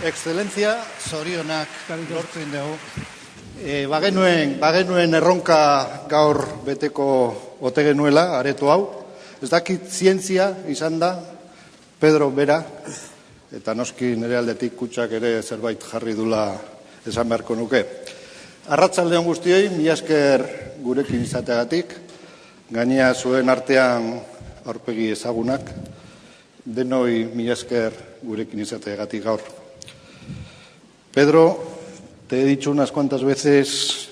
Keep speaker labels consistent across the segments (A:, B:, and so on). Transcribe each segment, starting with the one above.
A: Excelenzia, zorionak lortu indegu. Bagenuen erronka gaur beteko ote genuela, areto hau. Ez dakit zientzia izan da, Pedro bera, eta noski nire aldetik kutxak ere zerbait jarri dula esan beharko nuke. Arratsalde on guztioi, mila esker gurekin izateagatik, gainea zuen artean aurpegi ezagunak, denoi mila esker gurekin izateagatik gaur. Pedro, te he dicho unas cuantas veces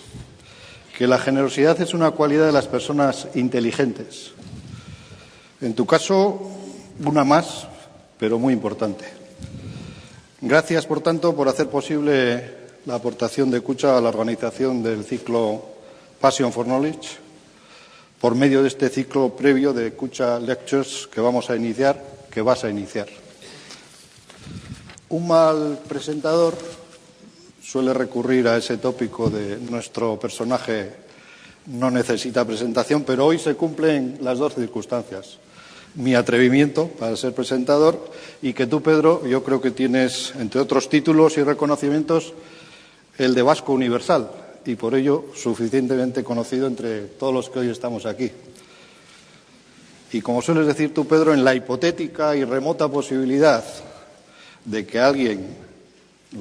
A: que la generosidad es una cualidad de las personas inteligentes. En tu caso, una más, pero muy importante. Gracias, por tanto, por hacer posible la aportación de Kutxa a la organización del ciclo Passion for Knowledge, por medio de este ciclo previo de Kutxa Lectures que vas a iniciar. Un mal presentador suele recurrir a ese tópico de nuestro personaje no necesita presentación, pero hoy se cumplen las dos circunstancias. Mi atrevimiento para ser presentador y que tú, Pedro, yo creo que tienes, entre otros títulos y reconocimientos, el de Vasco Universal y por ello suficientemente conocido entre todos los que hoy estamos aquí. Y como sueles decir tú, Pedro, en la hipotética y remota posibilidad de que alguien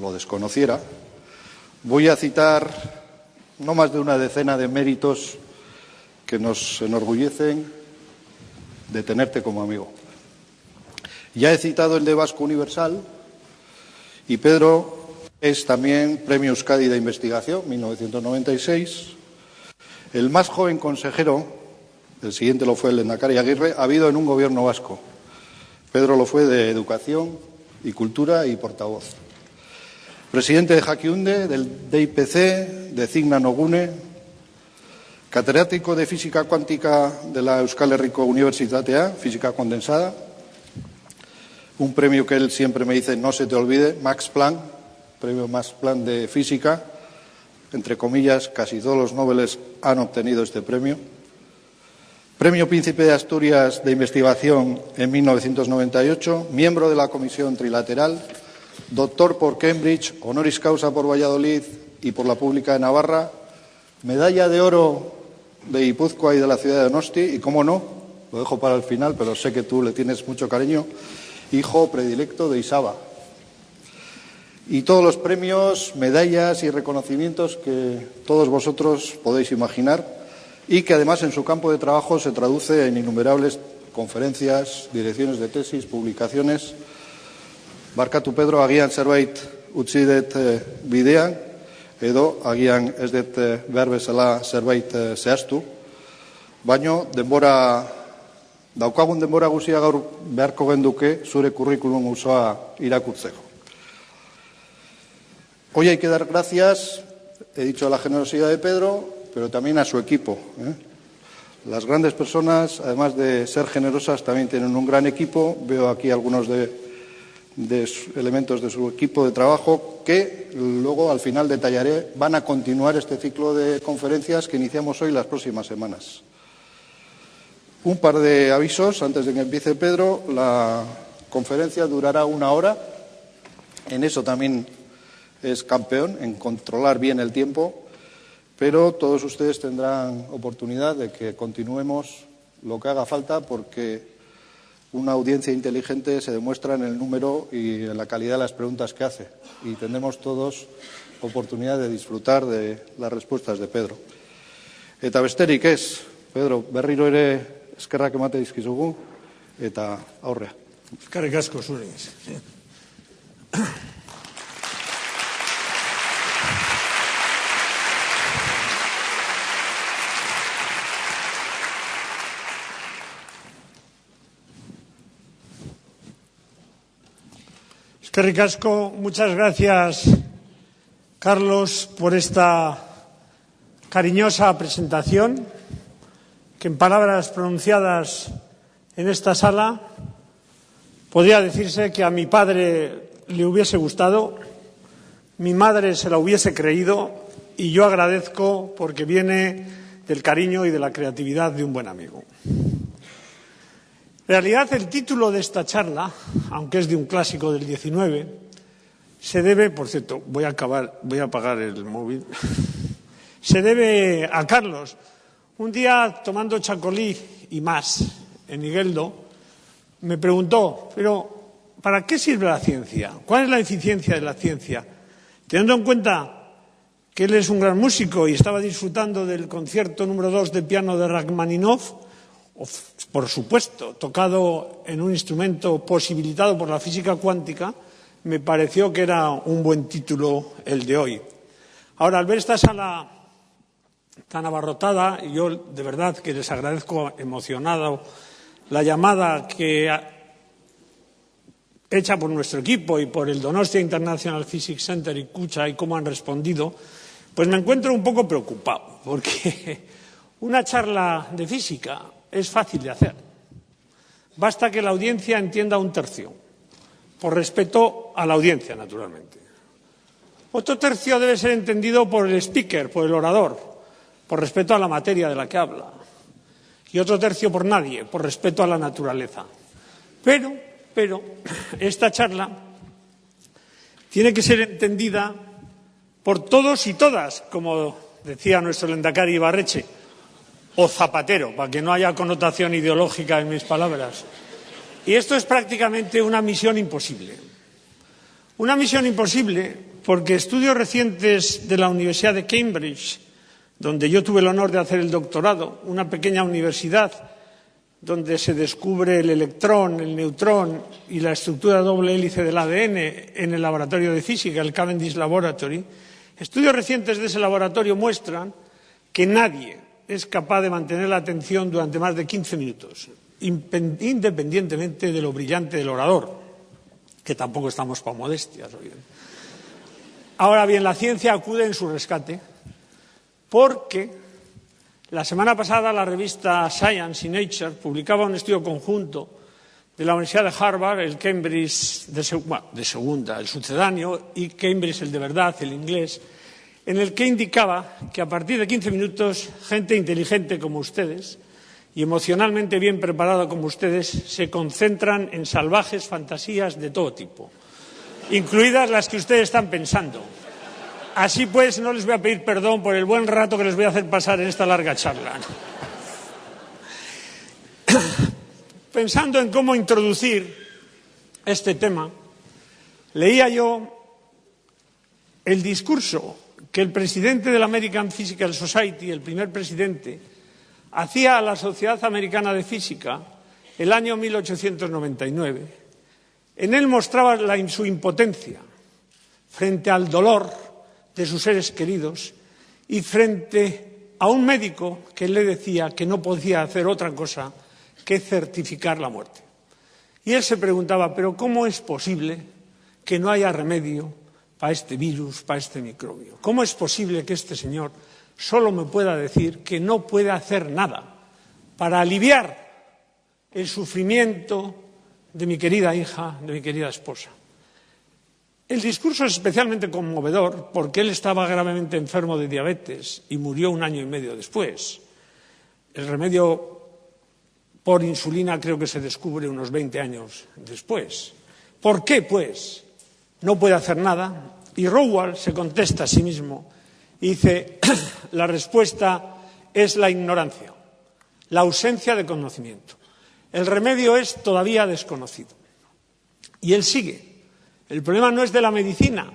A: lo desconociera, voy a citar no más de una decena de méritos que nos enorgullecen de tenerte como amigo. Ya he citado el de Vasco Universal y Pedro es también Premio Euskadi de Investigación, 1996, el más joven consejero, el siguiente lo fue el Lehendakari Aguirre, habido en un gobierno vasco. Pedro lo fue de Educación y Cultura y portavoz. Presidente de Jakiunde, del DIPC, de Cigna Nogune, catedrático de Física Cuántica de la Euskal Herriko Unibertsitatea, Física Condensada, un premio que él siempre me dice, no se te olvide, Max Planck, premio Max Planck de Física, entre comillas, casi todos los Nobeles han obtenido este premio. Premio Príncipe de Asturias de Investigación en 1998, miembro de la Comisión Trilateral, doctor por Cambridge, honoris causa por Valladolid y por la Pública de Navarra, medalla de oro de Guipúzcoa y de la ciudad de Donosti, y cómo no, lo dejo para el final, pero sé que tú le tienes mucho cariño, hijo predilecto de Isaba. Y todos los premios, medallas y reconocimientos que todos vosotros podéis imaginar y que además en su campo de trabajo se traduce en innumerables conferencias, direcciones de tesis, publicaciones. Barkatu, Pedro, agian zerbait utzi dut bidean, edo agian ez dut behar bezala zerbait zehaztu, baino daukagun denbora guztia gaur beharko genduke zure kurrikulum osoa irakurtzeko. Hoy hay que dar gracias, he dicho, a la generosidad de Pedro, pero también a su equipo. Las grandes personas, además de ser generosas, también tienen un gran equipo. Veo aquí algunos de elementos de su equipo de trabajo que luego al final detallaré, van a continuar este ciclo de conferencias que iniciamos hoy las próximas semanas. Un par de avisos antes de que empiece Pedro. La conferencia durará 1 hora, en eso también es campeón, en controlar bien el tiempo, pero todos ustedes tendrán oportunidad de que continuemos lo que haga falta porque una audiencia inteligente se demuestra en el número y en la calidad de las preguntas que hace. Y tendremos todos oportunidad de disfrutar de las respuestas de Pedro. Eta besterik ez, Pedro, berriro ere eskerrak emate dizkizugu eta aurrea.
B: Eskerrik asko zuri. Eskerrik asko, muchas gracias, Carlos, por esta cariñosa presentación, que en palabras pronunciadas en esta sala podría decirse que a mi padre le hubiese gustado, mi madre se la hubiese creído y yo agradezco porque viene del cariño y de la creatividad de un buen amigo. En realidad, el título de esta charla, aunque es de un clásico del 19, se debe, por cierto, voy a apagar el móvil, se debe a Carlos. Un día, tomando chacolí y más en Igueldo, me preguntó, pero ¿para qué sirve la ciencia? ¿Cuál es la eficiencia de la ciencia? Teniendo en cuenta que él es un gran músico y estaba disfrutando del concierto número 2 de piano de Rachmaninoff, por supuesto, tocado en un instrumento posibilitado por la física cuántica, me pareció que era un buen título el de hoy. Ahora, al ver esta sala tan abarrotada, y yo de verdad que les agradezco emocionado la llamada hecha por nuestro equipo y por el Donostia International Physics Center y Kutxa y cómo han respondido, pues me encuentro un poco preocupado, porque una charla de física es fácil de hacer. Basta que la audiencia entienda un tercio, por respeto a la audiencia, naturalmente. Otro tercio debe ser entendido por el speaker, por el orador, por respeto a la materia de la que habla. Y otro tercio por nadie, por respeto a la naturaleza. Pero esta charla tiene que ser entendida por todos y todas, como decía nuestro Lehendakari Ibarretxe, o Zapatero, para que no haya connotación ideológica en mis palabras. Y esto es prácticamente una misión imposible. Una misión imposible porque estudios recientes de la Universidad de Cambridge, donde yo tuve el honor de hacer el doctorado, una pequeña universidad donde se descubre el electrón, el neutrón y la estructura doble hélice del ADN en el laboratorio de física, el Cavendish Laboratory. Estudios recientes de ese laboratorio muestran que nadie es capaz de mantener la atención durante más de 15 minutos, independientemente de lo brillante del orador, que tampoco estamos para modestias. Ahora bien, la ciencia acude en su rescate porque la semana pasada la revista Science y Nature publicaba un estudio conjunto de la Universidad de Harvard, el Cambridge de segunda, el sucedáneo, y Cambridge el de verdad, el inglés, en el que indicaba que a partir de 15 minutos, gente inteligente como ustedes y emocionalmente bien preparada como ustedes se concentran en salvajes fantasías de todo tipo, incluidas las que ustedes están pensando. Así pues, no les voy a pedir perdón por el buen rato que les voy a hacer pasar en esta larga charla. Pensando en cómo introducir este tema, leía yo el discurso que el presidente de la American Physical Society, el primer presidente, hacía a la Sociedad Americana de Física el año 1899. En él mostraba su impotencia frente al dolor de sus seres queridos y frente a un médico que le decía que no podía hacer otra cosa que certificar la muerte. Y él se preguntaba, ¿pero cómo es posible que no haya remedio para este virus, para este microbio? ¿Cómo es posible que este señor solo me pueda decir que no puede hacer nada para aliviar el sufrimiento de mi querida hija, de mi querida esposa? El discurso es especialmente conmovedor porque él estaba gravemente enfermo de diabetes y murió 1 año y medio después. El remedio por insulina creo que se descubre unos 20 años después. ¿Por qué, pues, no puede hacer nada? Y Rowell se contesta a sí mismo y dice, la respuesta es la ignorancia, la ausencia de conocimiento. El remedio es todavía desconocido. Y él sigue. El problema no es de la medicina,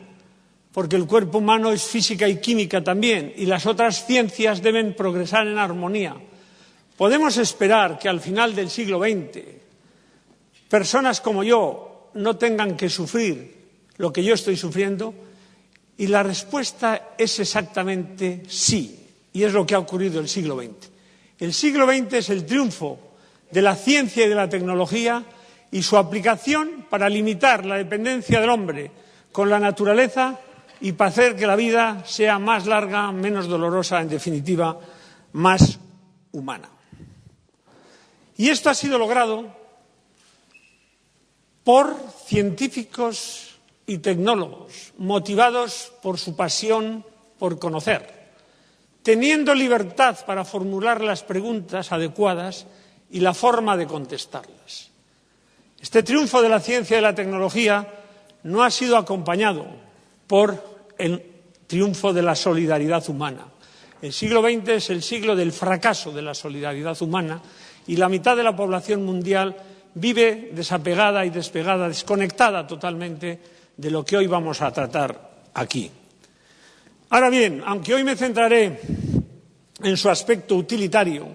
B: porque el cuerpo humano es física y química también, y las otras ciencias deben progresar en armonía. Podemos esperar que al final del siglo XX personas como yo no tengan que sufrir lo que yo estoy sufriendo, y la respuesta es exactamente sí, y es lo que ha ocurrido en el siglo XX. El siglo XX es el triunfo de la ciencia y de la tecnología y su aplicación para limitar la dependencia del hombre con la naturaleza y para hacer que la vida sea más larga, menos dolorosa, en definitiva, más humana. Y esto ha sido logrado por científicos y tecnólogos motivados por su pasión por conocer, teniendo libertad para formular las preguntas adecuadas y la forma de contestarlas. Este triunfo de la ciencia y de la tecnología no ha sido acompañado por el triunfo de la solidaridad humana. El siglo XX es el siglo del fracaso de la solidaridad humana y la mitad de la población mundial vive desapegada y despegada, desconectada totalmente de lo que hoy vamos a tratar aquí. Ahora bien, aunque hoy me centraré en su aspecto utilitario,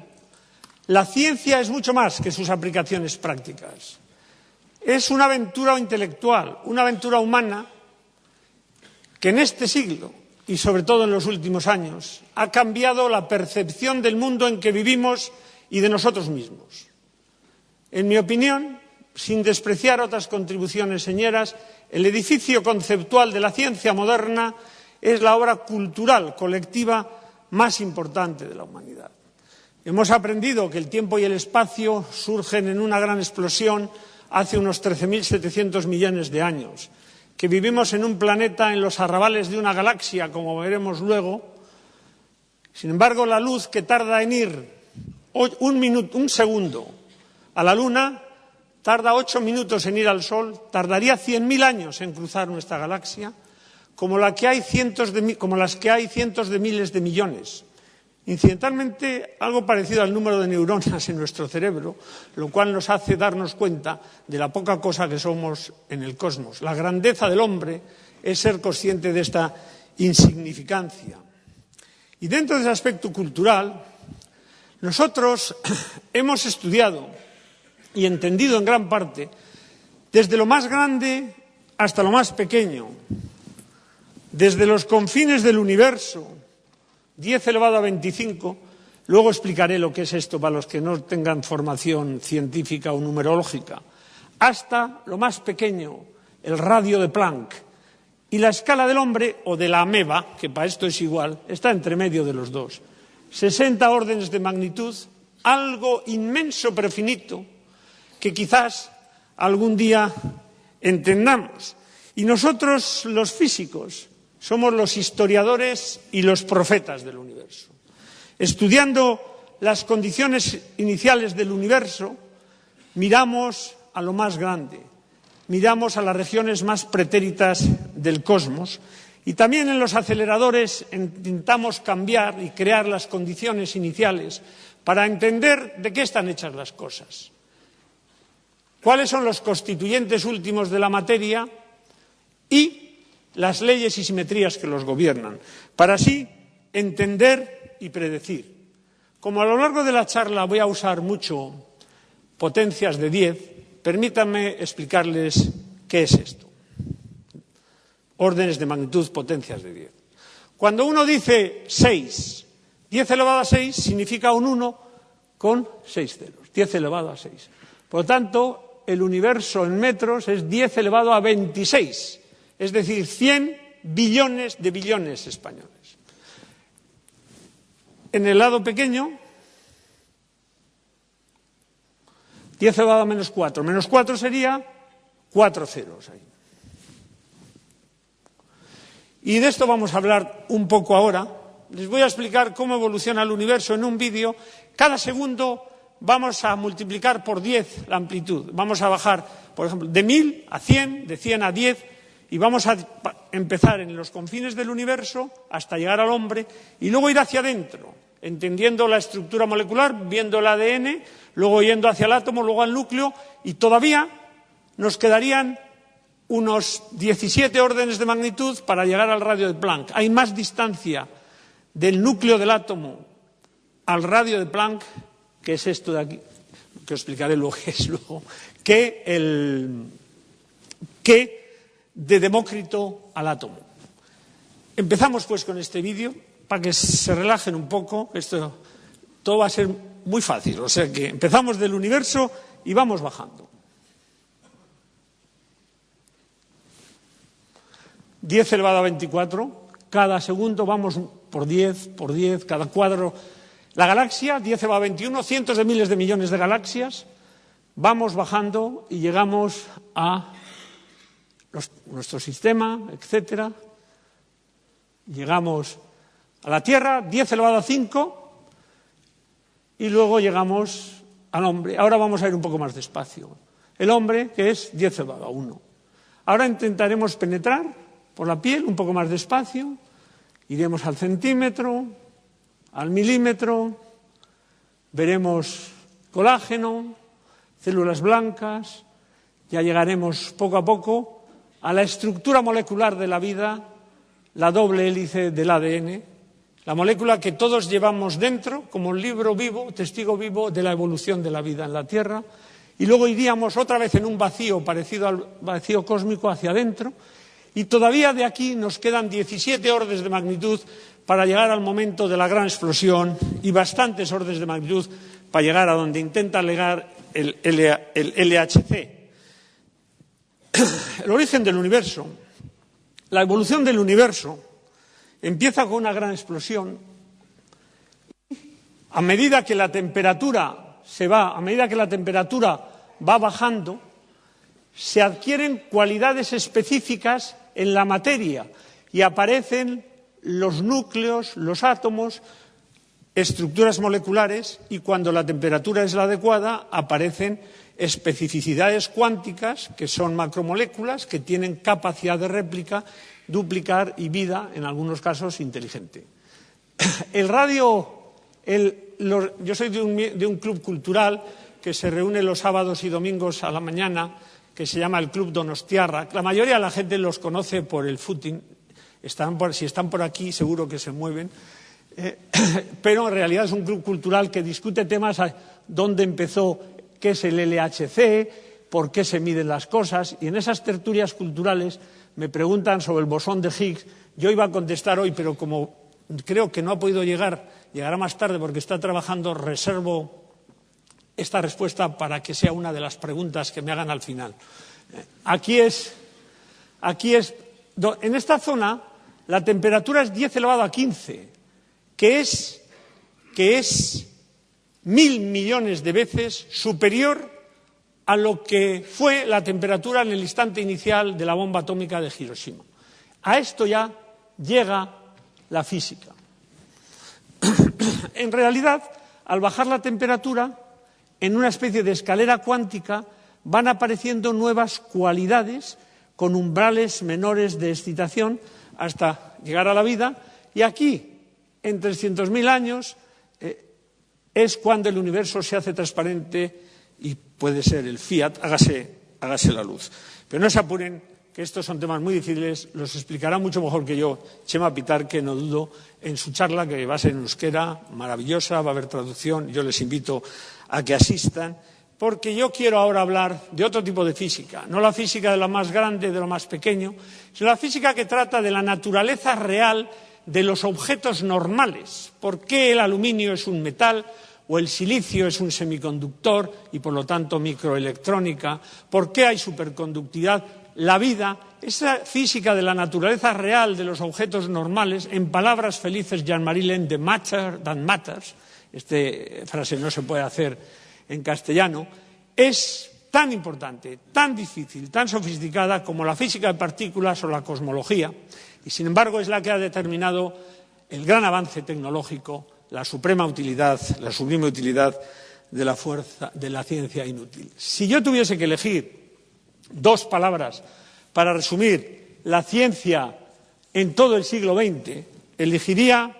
B: la ciencia es mucho más que sus aplicaciones prácticas. Es una aventura intelectual, una aventura humana que en este siglo, y sobre todo en los últimos años, ha cambiado la percepción del mundo en que vivimos y de nosotros mismos. En mi opinión, sin despreciar otras contribuciones señeras, el edificio conceptual de la ciencia moderna es la obra cultural colectiva más importante de la humanidad. Hemos aprendido que el tiempo y el espacio surgen en una gran explosión hace unos 13.700 millones de años, que vivimos en un planeta en los arrabales de una galaxia, como veremos luego. Sin embargo, la luz que tarda en ir un segundo a la Luna, tarda 8 minutos en ir al Sol, tardaría 100.000 años en cruzar nuestra galaxia, como las que hay cientos de miles de millones. Incidentalmente, algo parecido al número de neuronas en nuestro cerebro, lo cual nos hace darnos cuenta de la poca cosa que somos en el cosmos. La grandeza del hombre es ser consciente de esta insignificancia. Y dentro de ese aspecto cultural, nosotros hemos estudiado y entendido en gran parte, desde lo más grande hasta lo más pequeño, desde los confines del universo, 10 elevado a 25, luego explicaré lo que es esto para los que no tengan formación científica o numerológica, hasta lo más pequeño, el radio de Planck. Y la escala del hombre, o de la ameba, que para esto es igual, está entre medio de los dos. 60 órdenes de magnitud, algo inmenso pero finito, que quizás algún día entendamos. Y nosotros, los físicos, somos los historiadores y los profetas del universo. Estudiando las condiciones iniciales del universo, miramos a lo más grande, miramos a las regiones más pretéritas del cosmos y también en los aceleradores intentamos cambiar y crear las condiciones iniciales para entender de qué están hechas las cosas, cuáles son los constituyentes últimos de la materia y las leyes y simetrías que los gobiernan, para así entender y predecir. Como a lo largo de la charla voy a usar mucho potencias de 10, permítanme explicarles qué es esto. Órdenes de magnitud, potencias de 10. Cuando uno dice 6, 10 elevado a 6 significa un 1 con 6 ceros, 10 elevado a 6. Por lo tanto, el universo en metros es 10 elevado a 26. Es decir, 100 billones de billones españoles. En el lado pequeño, 10 elevado a menos 4. Menos 4 sería 4 ceros ahí. Y de esto vamos a hablar un poco ahora. Les voy a explicar cómo evoluciona el universo en un vídeo. Cada segundo vamos a multiplicar por 10 la amplitud. Vamos a bajar, por ejemplo, de 1000 a 100, de 100 a 10, y vamos a empezar en los confines del universo hasta llegar al hombre y luego ir hacia adentro, entendiendo la estructura molecular, viendo el ADN, luego yendo hacia el átomo, luego al núcleo, y todavía nos quedarían unos 17 órdenes de magnitud para llegar al radio de Planck. Hay más distancia del núcleo del átomo al radio de Planck, que es esto de aquí, que os explicaré lo que es luego, que de Demócrito al átomo. Empezamos pues con este vídeo para que se relajen un poco. Esto todo va a ser muy fácil, o sea que empezamos del universo y vamos bajando. 10 elevado a 24, cada segundo vamos por 10, cada cuadro. La galaxia, 10 elevado a 21, cientos de miles de millones de galaxias, vamos bajando y llegamos a nuestro sistema, etcétera. Llegamos a la Tierra, 10 elevado a 5, y luego llegamos al hombre. Ahora vamos a ir un poco más despacio. El hombre, que es 10 elevado a 1. Ahora intentaremos penetrar por la piel un poco más despacio. Iremos al centímetro, al milímetro. Veremos colágeno, células blancas. Ya llegaremos poco a poco a la estructura molecular de la vida, la doble hélice del ADN, la molécula que todos llevamos dentro como un libro vivo, testigo vivo de la evolución de la vida en la Tierra, y luego iríamos otra vez en un vacío parecido al vacío cósmico hacia adentro, y todavía de aquí nos quedan 17 órdenes de magnitud para llegar al momento de la gran explosión y bastantes órdenes de magnitud para llegar a donde intenta llegar el LHC. El origen del universo, la evolución del universo, empieza con una gran explosión. A medida que la temperatura va bajando, se adquieren cualidades específicas en la materia y aparecen los núcleos, los átomos, estructuras moleculares, y cuando la temperatura es la adecuada aparecen especificidades cuánticas, que son macromoléculas que tienen capacidad de réplica, duplicar y vida, en algunos casos, inteligente. Yo soy de un club cultural que se reúne los sábados y domingos a la mañana, que se llama el Club Donostiarra. La mayoría de la gente los conoce por el footing. Si están por aquí, seguro que se mueven. Pero en realidad es un club cultural que discute temas: dónde empezó, qué es el LHC, por qué se miden las cosas. Y en esas tertulias culturales me preguntan sobre el bosón de Higgs. Yo iba a contestar hoy, pero como creo que no ha podido llegar, llegará más tarde porque está trabajando, reservo esta respuesta para que sea una de las preguntas que me hagan al final. En esta zona la temperatura es 10 elevado a 15, que es 1.000 millones de veces superior a lo que fue la temperatura en el instante inicial de la bomba atómica de Hiroshima. A esto ya llega la física. En realidad, al bajar la temperatura, en una especie de escalera cuántica van apareciendo nuevas cualidades con umbrales menores de excitación hasta llegar a la vida, y aquí, en 300.000 años, es cuando el universo se hace transparente y puede ser el fiat, hágase la luz. Pero no se apuren, que estos son temas muy difíciles, los explicará mucho mejor que yo Chema Pitar, que no dudo, en su charla, que va a ser en euskera, maravillosa, va a haber traducción. Yo les invito a que asistan, porque yo quiero ahora hablar de otro tipo de física, no la física de lo más grande, de lo más pequeño, sino la física que trata de la naturaleza real de los objetos normales. ¿Por qué el aluminio es un metal o el silicio es un semiconductor y por lo tanto microelectrónica? ¿Por qué hay superconductividad? La vida, esa física de la naturaleza real de los objetos normales, en palabras felices Jean-Marie Lehn, de matter than matters, esta frase no se puede hacer en castellano, es tan importante, tan difícil, tan sofisticada como la física de partículas o la cosmología, y sin embargo es la que ha determinado el gran avance tecnológico, la suprema utilidad, la sublime utilidad de la fuerza de la ciencia inútil. Si yo tuviese que elegir dos palabras para resumir la ciencia en todo el siglo XX, elegiría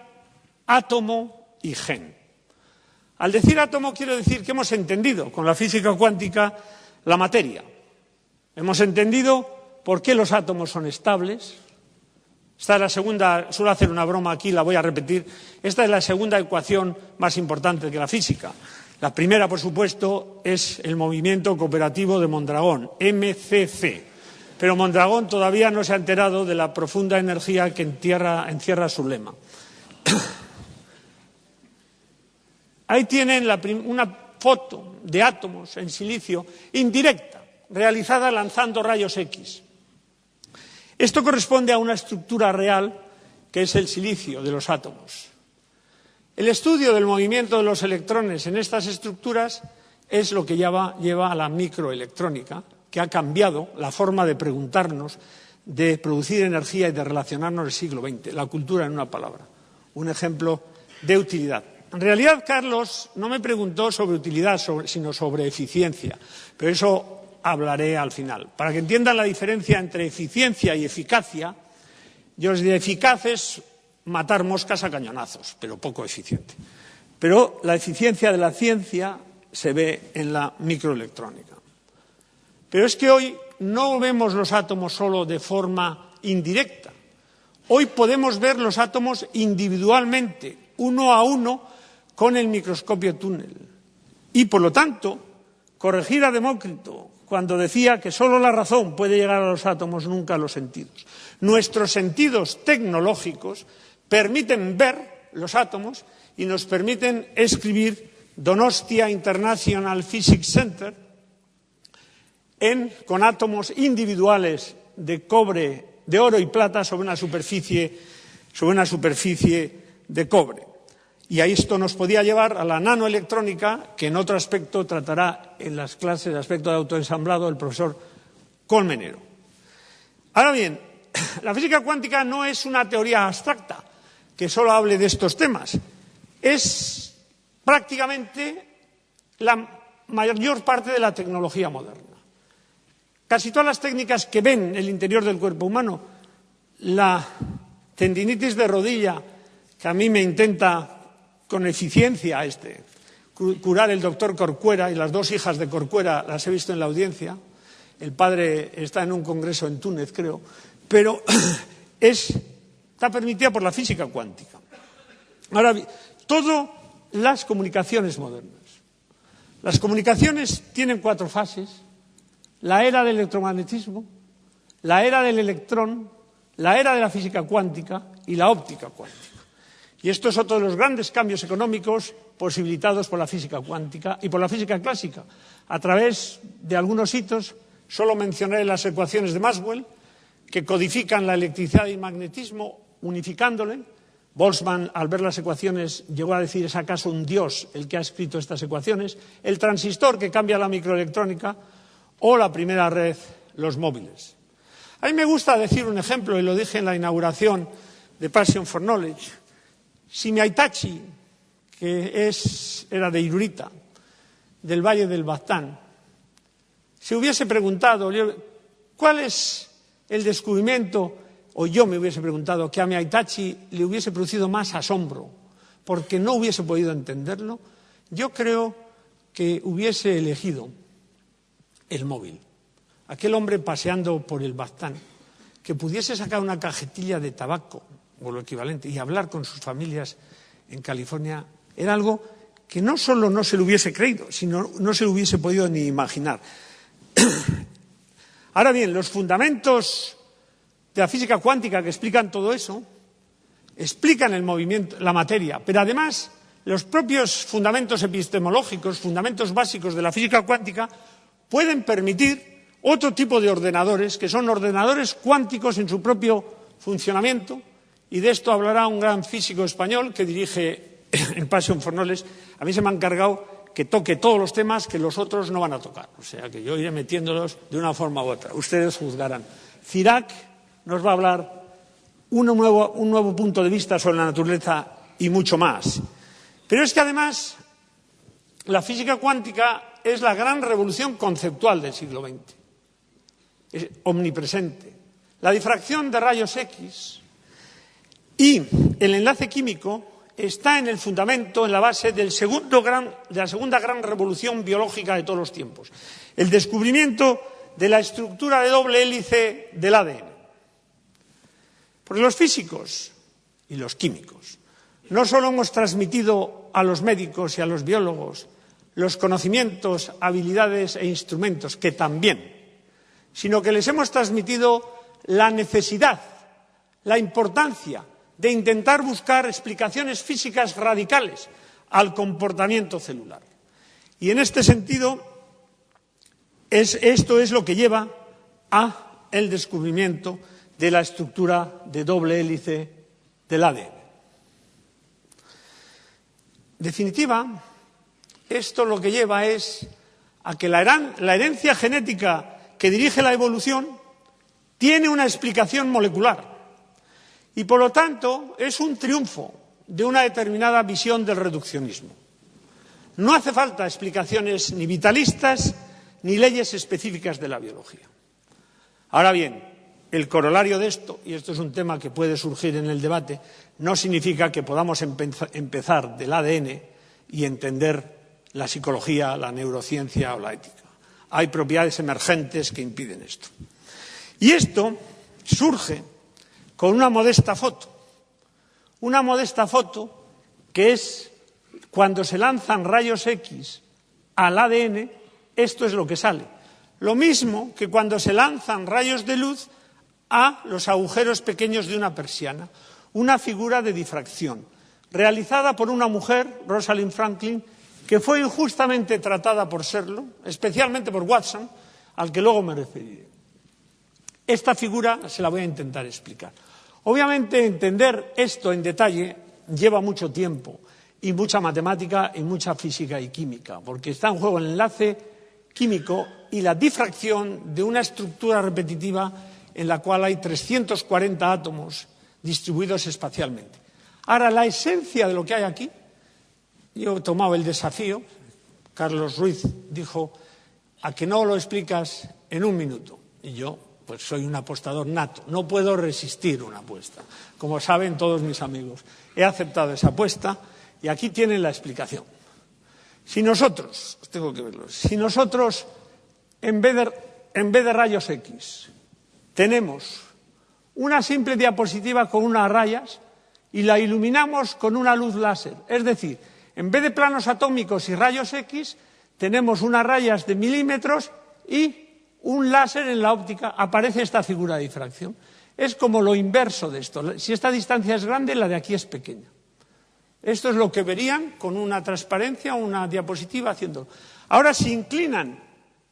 B: átomo y gen. Al decir átomo quiero decir que hemos entendido con la física cuántica la materia. Hemos entendido por qué los átomos son estables. Esta es la segunda, suelo hacer una broma aquí, la voy a repetir. Esta es la segunda ecuación más importante que la física. La primera, por supuesto, es el movimiento cooperativo de Mondragón, MCC. Pero Mondragón todavía no se ha enterado de la profunda energía que encierra su lema. Ahí tienen una foto de átomos en silicio indirecta, realizada lanzando rayos X. Esto corresponde a una estructura real que es el silicio de los átomos. El estudio del movimiento de los electrones en estas estructuras es lo que lleva a la microelectrónica, que ha cambiado la forma de preguntarnos, de producir energía y de relacionarnos en el siglo XX. La cultura en una palabra. Un ejemplo de utilidad. En realidad, Carlos no me preguntó sobre utilidad, sino sobre eficiencia, pero eso hablaré al final. Para que entiendan la diferencia entre eficiencia y eficacia, yo les diré, eficaz es matar moscas a cañonazos, pero poco eficiente. Pero la eficiencia de la ciencia se ve en la microelectrónica. Pero es que hoy no vemos los átomos solo de forma indirecta. Hoy podemos ver los átomos individualmente, uno a uno, con el microscopio túnel. Y, por lo tanto, corregir a Demócrito cuando decía que solo la razón puede llegar a los átomos, nunca a los sentidos. Nuestros sentidos tecnológicos permiten ver los átomos y nos permiten escribir Donostia International Physics Center con átomos individuales de cobre, de oro y plata sobre una superficie de cobre. Y a esto nos podía llevar a la nanoelectrónica, que en otro aspecto tratará en las clases de aspecto de autoensamblado el profesor Colmenero. Ahora bien, la física cuántica no es una teoría abstracta que solo hable de estos temas. Es prácticamente la mayor parte de la tecnología moderna. Casi todas las técnicas que ven el interior del cuerpo humano, la tendinitis de rodilla, que a mí me intenta con eficiencia curar el doctor Corcuera, y las dos hijas de Corcuera las he visto en la audiencia. El padre está en un congreso en Túnez, creo, pero está permitida por la física cuántica. Ahora bien, todas las comunicaciones modernas. Las comunicaciones tienen 4 fases: la era del electromagnetismo, la era del electrón, la era de la física cuántica y la óptica cuántica. Y esto es otro de los grandes cambios económicos posibilitados por la física cuántica y por la física clásica. A través de algunos hitos, solo mencionaré las ecuaciones de Maxwell, que codifican la electricidad y el magnetismo, unificándole. Boltzmann, al ver las ecuaciones, llegó a decir, ¿es acaso un dios el que ha escrito estas ecuaciones? El transistor, que cambia la microelectrónica, o la primera red, los móviles. A mí me gusta decir un ejemplo, y lo dije en la inauguración de Passion for Knowledge. Si Meitachi, que era de Irurita, del Valle del Baztán, se hubiese preguntado cuál es el descubrimiento, o yo me hubiese preguntado, que a Meitachi le hubiese producido más asombro porque no hubiese podido entenderlo, yo creo que hubiese elegido el móvil. Aquel hombre paseando por el Baztán, que pudiese sacar una cajetilla de tabaco o lo equivalente y hablar con sus familias en California, era algo que no solo no se lo hubiese creído, sino no se lo hubiese podido ni imaginar. Ahora bien, los fundamentos de la física cuántica que explican todo eso, explican el movimiento, la materia, pero además los propios fundamentos epistemológicos, fundamentos básicos de la física cuántica, pueden permitir otro tipo de ordenadores, que son ordenadores cuánticos en su propio funcionamiento, y de esto hablará un gran físico español que dirige en Passion for Knowledge. A mí se me ha encargado que toque todos los temas que los otros no van a tocar, o sea que yo iré metiéndolos de una forma u otra. Ustedes juzgarán. Cirac nos va a hablar un nuevo punto de vista sobre la naturaleza y mucho más. Pero es que además la física cuántica es la gran revolución conceptual del siglo XX. Es omnipresente. La difracción de rayos X y el enlace químico está en el fundamento, en la base de la segunda gran revolución biológica de todos los tiempos. El descubrimiento de la estructura de doble hélice del ADN. Porque los físicos y los químicos no solo hemos transmitido a los médicos y a los biólogos los conocimientos, habilidades e instrumentos, que también, sino que les hemos transmitido la necesidad, la importancia de intentar buscar explicaciones físicas radicales al comportamiento celular. Y en este sentido, esto es lo que lleva al descubrimiento de la estructura de doble hélice del ADN. En definitiva, esto lo que lleva es a que la herencia genética que dirige la evolución tiene una explicación molecular y, por lo tanto, es un triunfo de una determinada visión del reduccionismo. No hace falta explicaciones ni vitalistas ni leyes específicas de la biología. Ahora bien, el corolario de esto, y esto es un tema que puede surgir en el debate, no significa que podamos empezar del ADN y entender la psicología, la neurociencia o la ética. Hay propiedades emergentes que impiden esto. Y esto surge con una modesta foto que es cuando se lanzan rayos X al ADN, esto es lo que sale. Lo mismo que cuando se lanzan rayos de luz a los agujeros pequeños de una persiana, una figura de difracción, realizada por una mujer, Rosalind Franklin, que fue injustamente tratada por serlo, especialmente por Watson, al que luego me referiré. Esta figura se la voy a intentar explicar. Obviamente, entender esto en detalle lleva mucho tiempo y mucha matemática y mucha física y química, porque está en juego el enlace químico y la difracción de una estructura repetitiva en la cual hay 340 átomos distribuidos espacialmente. Ahora, la esencia de lo que hay aquí, yo he tomado el desafío, Carlos Ruiz dijo, a que no lo explicas en un minuto. Y yo, pues soy un apostador nato, no puedo resistir una apuesta. Como saben todos mis amigos, he aceptado esa apuesta y aquí tienen la explicación. Si nosotros, tengo que verlo, si nosotros en vez de rayos X tenemos una simple diapositiva con unas rayas y la iluminamos con una luz láser, es decir, en vez de planos atómicos y rayos X, tenemos unas rayas de milímetros y un láser en la óptica, aparece esta figura de difracción. Es como lo inverso de esto. Si esta distancia es grande, la de aquí es pequeña. Esto es lo que verían con una transparencia, una diapositiva haciéndolo. Ahora, si inclinan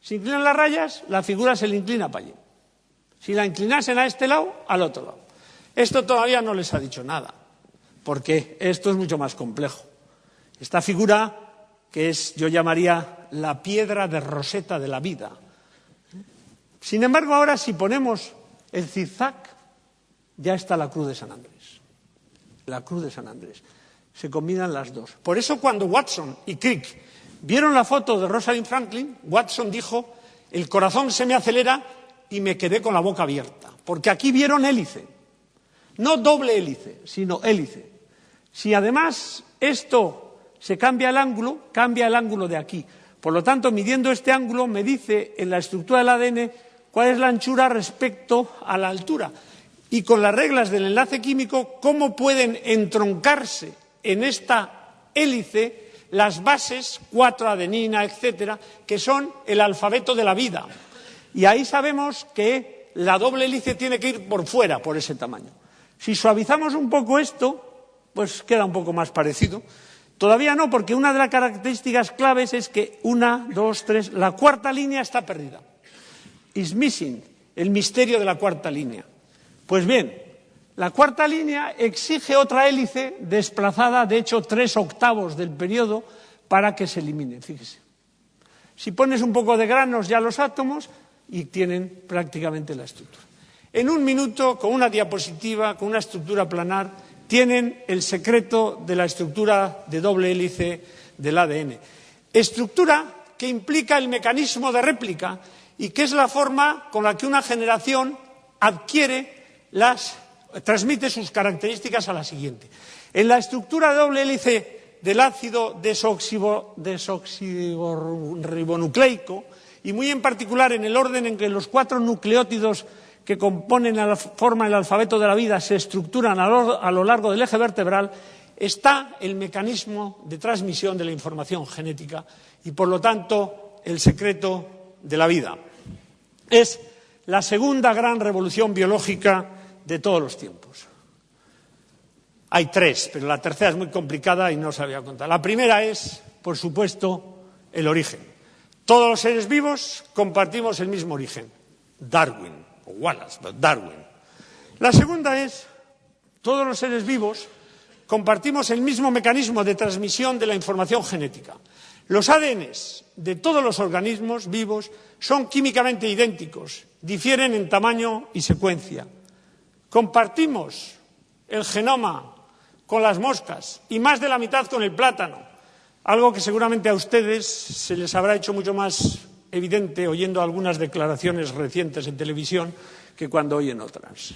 B: las rayas, la figura se le inclina para allí. Si la inclinasen a este lado, al otro lado. Esto todavía no les ha dicho nada, porque esto es mucho más complejo. Esta figura, que es, yo llamaría la piedra de Rosetta de la vida. Sin embargo, ahora si ponemos el zigzag, ya está la cruz de San Andrés. La cruz de San Andrés. Se combinan las dos. Por eso cuando Watson y Crick vieron la foto de Rosalind Franklin, Watson dijo, el corazón se me acelera y me quedé con la boca abierta. Porque aquí vieron hélice. No doble hélice, sino hélice. Si además esto se cambia el ángulo de aquí. Por lo tanto, midiendo este ángulo, me dice en la estructura del ADN cuál es la anchura respecto a la altura. Y con las reglas del enlace químico, cómo pueden entroncarse en esta hélice las bases, 4-adenina, etcétera, que son el alfabeto de la vida. Y ahí sabemos que la doble hélice tiene que ir por fuera, por ese tamaño. Si suavizamos un poco esto, pues queda un poco más parecido. Todavía no, porque una de las características claves es que 1, 2, 3, la cuarta línea está perdida. Is missing, el misterio de la cuarta línea. Pues bien, la cuarta línea exige otra hélice desplazada, de hecho, 3/8 del periodo para que se elimine, fíjese. Si pones un poco de granos ya los átomos y tienen prácticamente la estructura. En un minuto, con una diapositiva, con una estructura planar, tienen el secreto de la estructura de doble hélice del ADN. Estructura que implica el mecanismo de réplica y que es la forma con la que una generación transmite sus características a la siguiente. En la estructura de doble hélice del ácido desoxirribonucleico, y muy en particular en el orden en que los 4 nucleótidos que componen la forma del alfabeto de la vida se estructuran a lo largo del eje vertebral, está el mecanismo de transmisión de la información genética y, por lo tanto, el secreto de la vida. Es la segunda gran revolución biológica de todos los tiempos. Hay 3, pero la tercera es muy complicada y no os la voy a contar. La primera es, por supuesto, el origen. Todos los seres vivos compartimos el mismo origen. Darwin. O Wallace, pero Darwin. La segunda es, todos los seres vivos compartimos el mismo mecanismo de transmisión de la información genética. Los ADNs de todos los organismos vivos son químicamente idénticos, difieren en tamaño y secuencia. Compartimos el genoma con las moscas y más de la mitad con el plátano, algo que seguramente a ustedes se les habrá hecho mucho más evidente oyendo algunas declaraciones recientes en televisión que cuando oyen otras.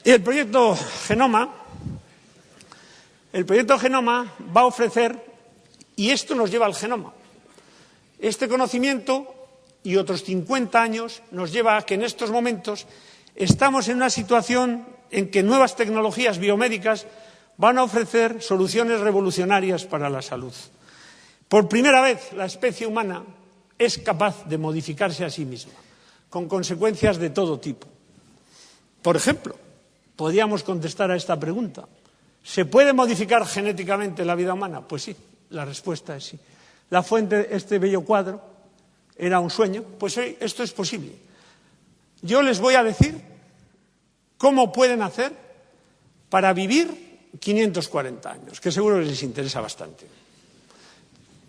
B: Y el proyecto Genoma va a ofrecer, y esto nos lleva al genoma, este conocimiento y otros 50 años nos lleva a que en estos momentos estamos en una situación en que nuevas tecnologías biomédicas van a ofrecer soluciones revolucionarias para la salud. Por primera vez, la especie humana es capaz de modificarse a sí misma, con consecuencias de todo tipo. Por ejemplo, podríamos contestar a esta pregunta: ¿se puede modificar genéticamente la vida humana? Pues sí, la respuesta es sí. La fuente, este bello cuadro, era un sueño, pues hoy esto es posible. Yo les voy a decir cómo pueden hacer para vivir 540 años, que seguro que les interesa bastante.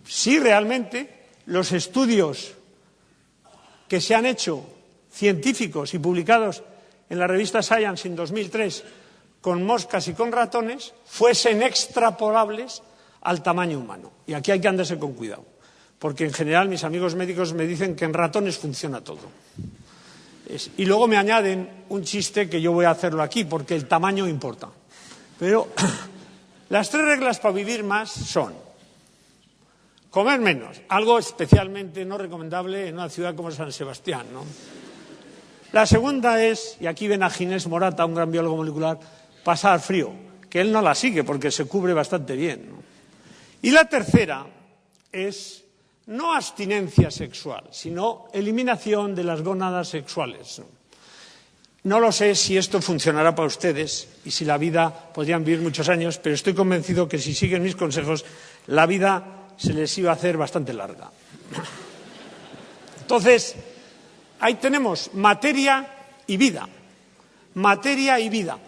B: Si realmente los estudios que se han hecho científicos y publicados en la revista Science en 2003 con moscas y con ratones fuesen extrapolables al tamaño humano. Y aquí hay que andarse con cuidado, porque en general mis amigos médicos me dicen que en ratones funciona todo. Y luego me añaden un chiste que yo voy a hacerlo aquí, porque el tamaño importa. Pero las 3 reglas para vivir más son: comer menos, algo especialmente no recomendable en una ciudad como San Sebastián, ¿no? La segunda es, y aquí ven a Ginés Morata, un gran biólogo molecular, pasar frío, que él no la sigue porque se cubre bastante bien, ¿no? Y la tercera es no abstinencia sexual, sino eliminación de las gónadas sexuales. No lo sé si esto funcionará para ustedes y si la vida podrían vivir muchos años, pero estoy convencido que si siguen mis consejos, la vida se les iba a hacer bastante larga. Entonces, ahí tenemos materia y vida. Materia y vida.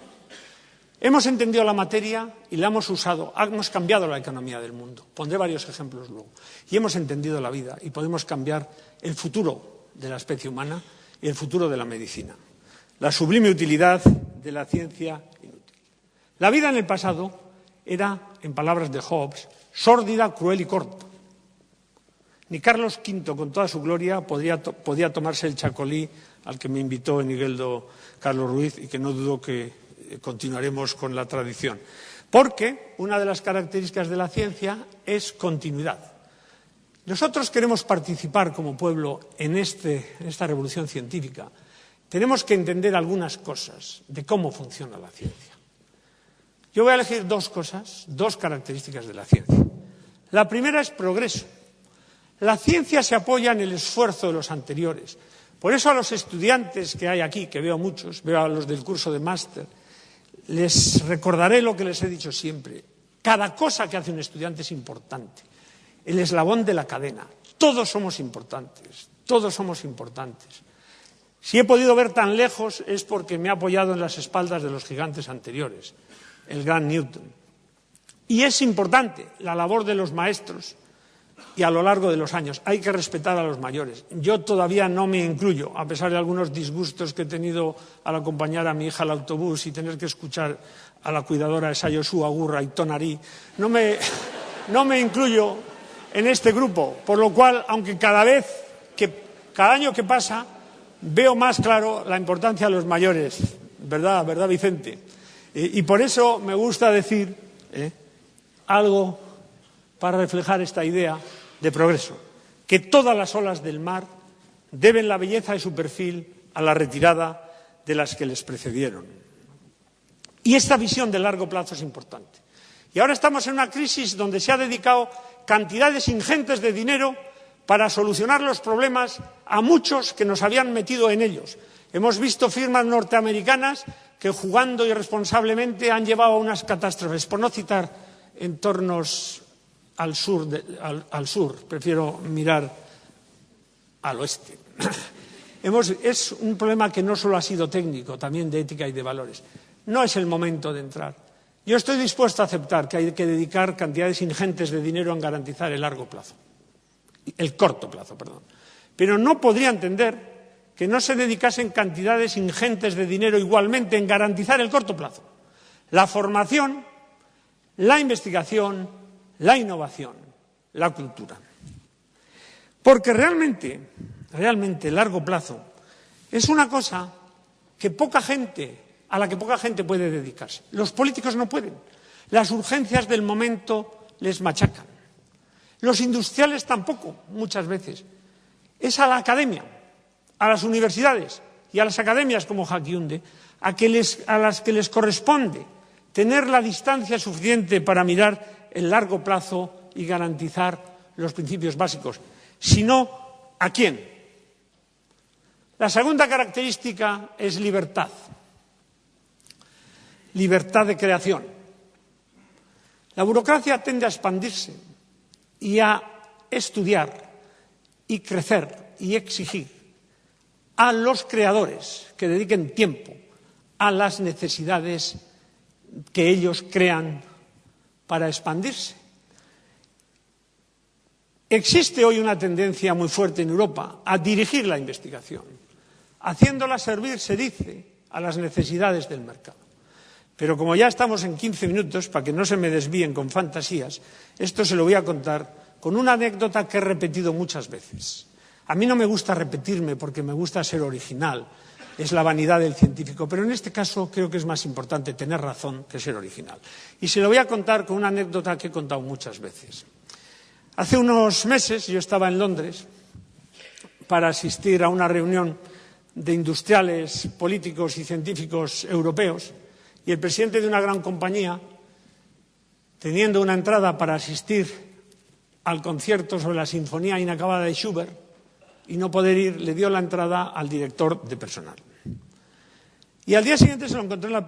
B: Hemos entendido la materia y la hemos usado, hemos cambiado la economía del mundo. Pondré varios ejemplos luego. Y hemos entendido la vida y podemos cambiar el futuro de la especie humana y el futuro de la medicina. La sublime utilidad de la ciencia inútil. La vida en el pasado era, en palabras de Hobbes, sórdida, cruel y corta. Ni Carlos V, con toda su gloria, podía tomarse el chacolí al que me invitó en Igueldo Carlos Ruiz, y que no dudo que continuaremos con la tradición. Porque una de las características de la ciencia es continuidad. Nosotros queremos participar como pueblo en esta revolución científica. Tenemos que entender algunas cosas de cómo funciona la ciencia. Yo voy a elegir 2 cosas, 2 características de la ciencia. La primera es progreso. La ciencia se apoya en el esfuerzo de los anteriores. Por eso a los estudiantes que hay aquí, que veo muchos, veo a los del curso de máster, les recordaré lo que les he dicho siempre. Cada cosa que hace un estudiante es importante. El eslabón de la cadena. Todos somos importantes. Todos somos importantes. Si he podido ver tan lejos es porque me he apoyado en las espaldas de los gigantes anteriores, el gran Newton. Y es importante la labor de los maestros, y a lo largo de los años hay que respetar a los mayores. Yo todavía no me incluyo, a pesar de algunos disgustos que he tenido al acompañar a mi hija al autobús y tener que escuchar a la cuidadora esa Yoshua Gurra y Tonari, no me incluyo en este grupo, por lo cual, aunque cada año que pasa, veo más claro la importancia de los mayores, ¿verdad, Vicente? Y por eso me gusta decir algo para reflejar esta idea de progreso, que todas las olas del mar deben la belleza de su perfil a la retirada de las que les precedieron. Y esta visión de largo plazo es importante. Y ahora estamos en una crisis donde se ha dedicado cantidades ingentes de dinero para solucionar los problemas a muchos que nos habían metido en ellos. Hemos visto firmas norteamericanas que, jugando irresponsablemente, han llevado a unas catástrofes. Por no citar entornos al sur, prefiero mirar al oeste. Es un problema que no solo ha sido técnico, también de ética y de valores. No es el momento de entrar. Yo estoy dispuesto a aceptar que hay que dedicar cantidades ingentes de dinero en garantizar el corto plazo. Pero no podría entender que no se dedicasen cantidades ingentes de dinero igualmente en garantizar el corto plazo. la formación, la investigación, la innovación, la cultura. Porque realmente, largo plazo, es una cosa a la que poca gente puede dedicarse. Los políticos no pueden. Las urgencias del momento les machacan. Los industriales tampoco, muchas veces. Es a la academia, a las universidades y a las academias como Jaquiunde, a las que les corresponde tener la distancia suficiente para mirar el largo plazo y garantizar los principios básicos. Si no, ¿a quién? La segunda característica es libertad. Libertad de creación. La burocracia tiende a expandirse y a estudiar y crecer y exigir a los creadores que dediquen tiempo a las necesidades que ellos crean para expandirse. Existe hoy una tendencia muy fuerte en Europa a dirigir la investigación, haciéndola servir, se dice, a las necesidades del mercado. Pero como ya estamos en 15 minutos, para que no se me desvíen con fantasías, esto se lo voy a contar con una anécdota que he repetido muchas veces. A mí no me gusta repetirme porque me gusta ser original, es la vanidad del científico, pero en este caso creo que es más importante tener razón que ser original. Y se lo voy a contar con una anécdota que he contado muchas veces. Hace unos meses yo estaba en Londres para asistir a una reunión de industriales, políticos y científicos europeos y el presidente de una gran compañía, teniendo una entrada para asistir al concierto sobre la Sinfonía Inacabada de Schubert y no poder ir, le dio la entrada al director de personal. Y al día siguiente se lo encontró en la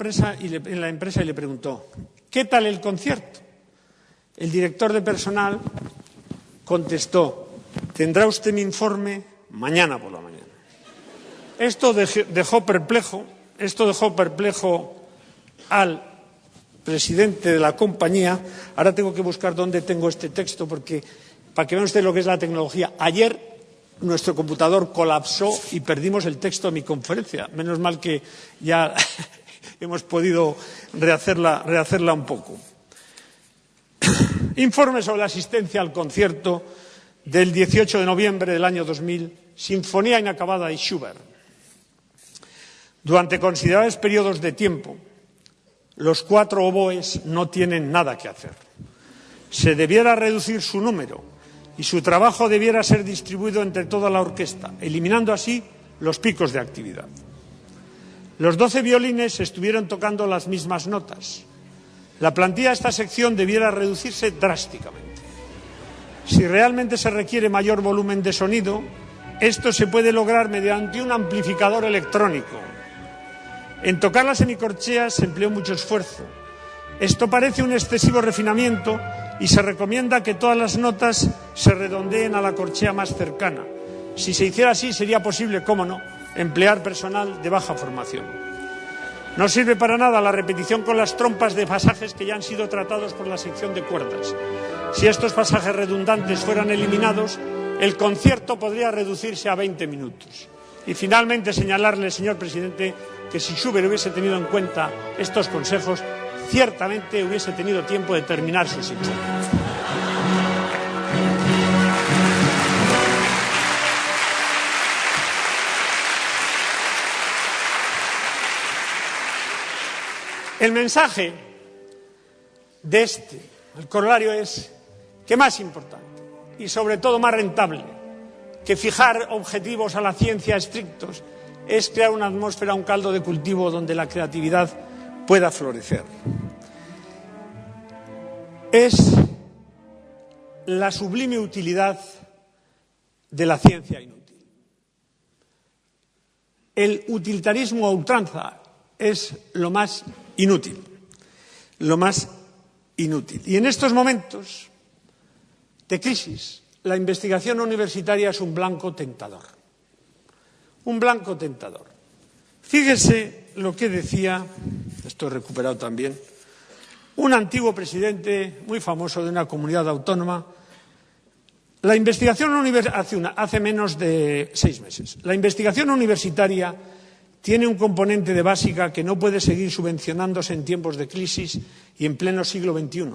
B: empresa y le preguntó: ¿qué tal el concierto? El director de personal contestó: tendrá usted mi informe mañana por la mañana. Esto dejó perplejo al presidente de la compañía. Ahora tengo que buscar dónde tengo este texto porque para que vean ustedes lo que es la tecnología. Ayer nuestro computador colapsó y perdimos el texto de mi conferencia. Menos mal que ya hemos podido rehacerla un poco. Informe sobre la asistencia al concierto del 18 de noviembre del año 2000, Sinfonía Inacabada de Schubert. Durante considerables periodos de tiempo, los 4 oboes no tienen nada que hacer. Se debiera reducir su número y su trabajo debiera ser distribuido entre toda la orquesta, eliminando así los picos de actividad. Los 12 violines estuvieron tocando las mismas notas. La plantilla de esta sección debiera reducirse drásticamente. Si realmente se requiere mayor volumen de sonido, esto se puede lograr mediante un amplificador electrónico. En tocar las semicorcheas se empleó mucho esfuerzo. Esto parece un excesivo refinamiento y se recomienda que todas las notas se redondeen a la corchea más cercana. Si se hiciera así, sería posible, cómo no, emplear personal de baja formación. No sirve para nada la repetición con las trompas de pasajes que ya han sido tratados por la sección de cuerdas. Si estos pasajes redundantes fueran eliminados, el concierto podría reducirse a 20 minutos. Y finalmente señalarle, señor presidente, que si Schubert hubiese tenido en cuenta estos consejos, ciertamente hubiese tenido tiempo de terminar su sinfonía. El mensaje de el corolario es que más importante y sobre todo más rentable que fijar objetivos a la ciencia estrictos es crear una atmósfera, un caldo de cultivo donde la creatividad pueda florecer. Es la sublime utilidad de la ciencia inútil. El utilitarismo a ultranza es lo más inútil, Y en estos momentos de crisis, la investigación universitaria es un blanco tentador. Un blanco tentador. Fíjese lo que decía, esto he recuperado también, un antiguo presidente muy famoso de una comunidad autónoma. La investigación hace menos de 6 meses. La investigación universitaria tiene un componente de básica que no puede seguir subvencionándose en tiempos de crisis y en pleno siglo XXI,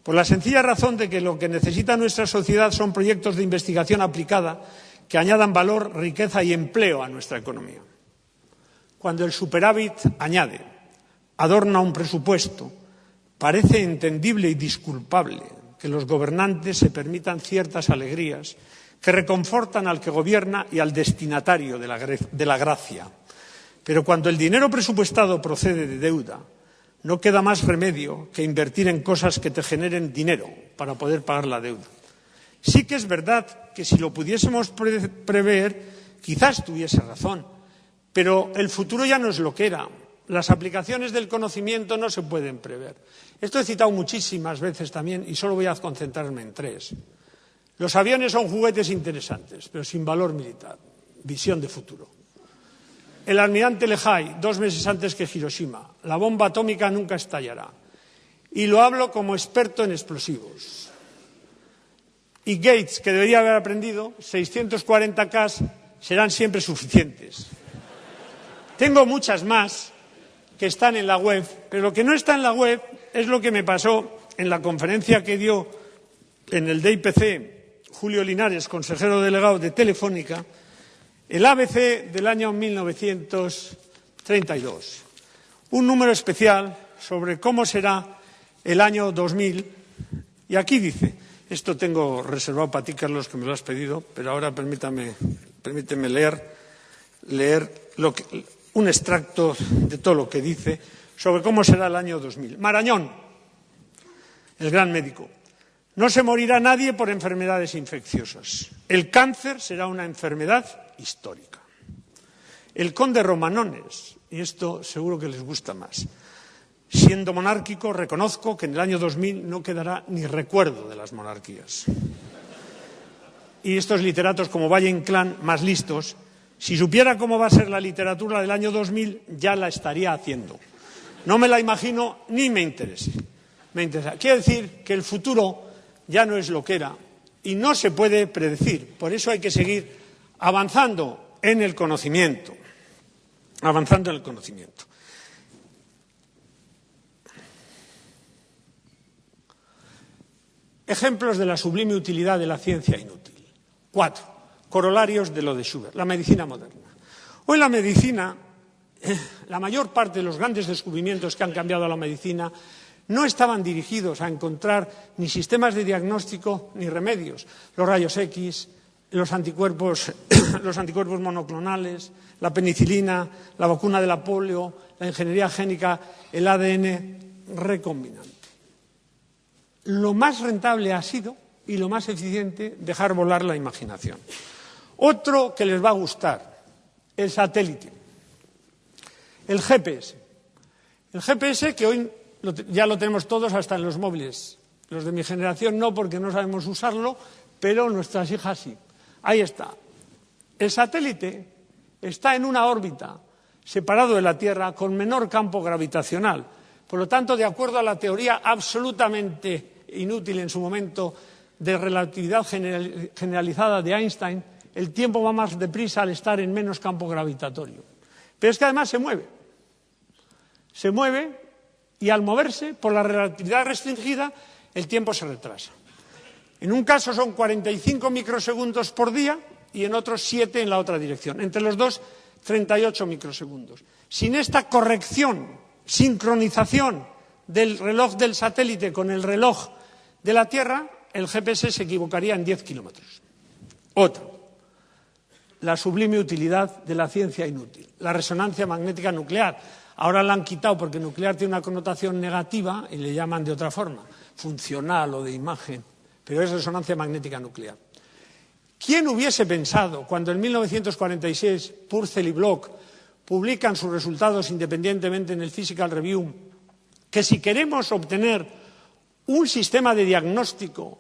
B: por la sencilla razón de que lo que necesita nuestra sociedad son proyectos de investigación aplicada que añadan valor, riqueza y empleo a nuestra economía. Cuando el superávit añade, adorna un presupuesto, parece entendible y disculpable que los gobernantes se permitan ciertas alegrías que reconfortan al que gobierna y al destinatario de la gracia. Pero cuando el dinero presupuestado procede de deuda, no queda más remedio que invertir en cosas que te generen dinero para poder pagar la deuda. Sí que es verdad que si lo pudiésemos prever, quizás tuviese razón, pero el futuro ya no es lo que era. Las aplicaciones del conocimiento no se pueden prever. Esto he citado muchísimas veces también y solo voy a concentrarme en 3. Los aviones son juguetes interesantes, pero sin valor militar. Visión de futuro. El almirante Lehigh, 2 meses antes que Hiroshima. La bomba atómica nunca estallará. Y lo hablo como experto en explosivos. Y Gates, que debería haber aprendido, 640K serán siempre suficientes. Tengo muchas más que están en la web, pero lo que no está en la web es lo que me pasó en la conferencia que dio en el DIPC Julio Linares, consejero delegado de Telefónica, el ABC del año 1932. Un número especial sobre cómo será el año 2000. Y aquí dice, esto tengo reservado para ti, Carlos, que me lo has pedido, pero ahora permíteme leer un extracto de todo lo que dice sobre cómo será el año 2000. Marañón, el gran médico. No se morirá nadie por enfermedades infecciosas. El cáncer será una enfermedad histórica. El conde Romanones, y esto seguro que les gusta más, siendo monárquico, reconozco que en el año 2000 no quedará ni recuerdo de las monarquías. Y estos literatos como Valle Inclán, más listos, si supiera cómo va a ser la literatura del año 2000, ya la estaría haciendo. No me la imagino ni me interesa. Quiere decir que el futuro ya no es lo que era y no se puede predecir. Por eso hay que seguir avanzando en el conocimiento. Ejemplos de la sublime utilidad de la ciencia inútil. 4. Corolarios de lo de Schubert. La medicina moderna. Hoy la medicina, la mayor parte de los grandes descubrimientos que han cambiado a la medicina no estaban dirigidos a encontrar ni sistemas de diagnóstico ni remedios. Los rayos X, los anticuerpos monoclonales, la penicilina, la vacuna de la polio, la ingeniería génica, el ADN recombinante. Lo más rentable ha sido, y lo más eficiente, dejar volar la imaginación. Otro que les va a gustar, el satélite, el GPS. El GPS que hoy ya lo tenemos todos hasta en los móviles. Los de mi generación no, porque no sabemos usarlo, pero nuestras hijas sí. Ahí está. El satélite está en una órbita separado de la Tierra con menor campo gravitacional. Por lo tanto, de acuerdo a la teoría absolutamente inútil en su momento de relatividad generalizada de Einstein, el tiempo va más deprisa al estar en menos campo gravitatorio. Pero es que además se mueve. Se mueve y al moverse, por la relatividad restringida, el tiempo se retrasa. En un caso son 45 microsegundos por día y en otros 7 en la otra dirección. Entre los dos, 38 microsegundos. Sin esta corrección, sincronización del reloj del satélite con el reloj de la Tierra, el GPS se equivocaría en 10 kilómetros. Otro. La sublime utilidad de la ciencia inútil, la resonancia magnética nuclear. Ahora la han quitado porque nuclear tiene una connotación negativa y le llaman de otra forma, funcional o de imagen, pero es resonancia magnética nuclear. ¿Quién hubiese pensado cuando en 1946 Purcell y Bloch publican sus resultados independientemente en el Physical Review, que si queremos obtener un sistema de diagnóstico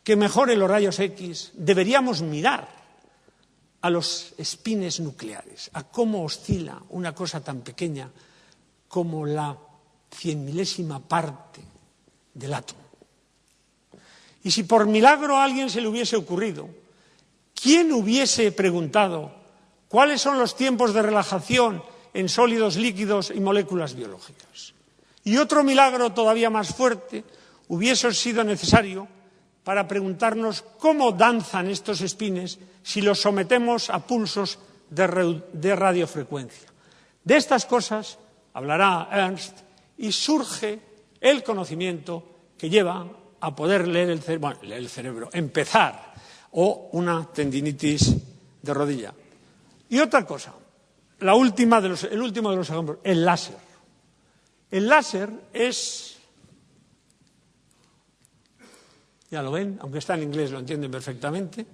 B: que mejore los rayos X, deberíamos mirar a los espines nucleares, a cómo oscila una cosa tan pequeña como la 100.000ª parte del átomo? Y si por milagro a alguien se le hubiese ocurrido, ¿quién hubiese preguntado ¿Cuáles son los tiempos de relajación en sólidos, líquidos y moléculas biológicas? Y otro milagro todavía más fuerte hubiese sido necesario para preguntarnos cómo danzan estos espines si los sometemos a pulsos de radiofrecuencia. De estas cosas hablará Ernst y surge el conocimiento que lleva a poder leer el cerebro, empezar, o una tendinitis de rodilla. Y otra cosa, el último de los ejemplos, el láser. El láser es, ya lo ven, aunque está en inglés lo entienden perfectamente,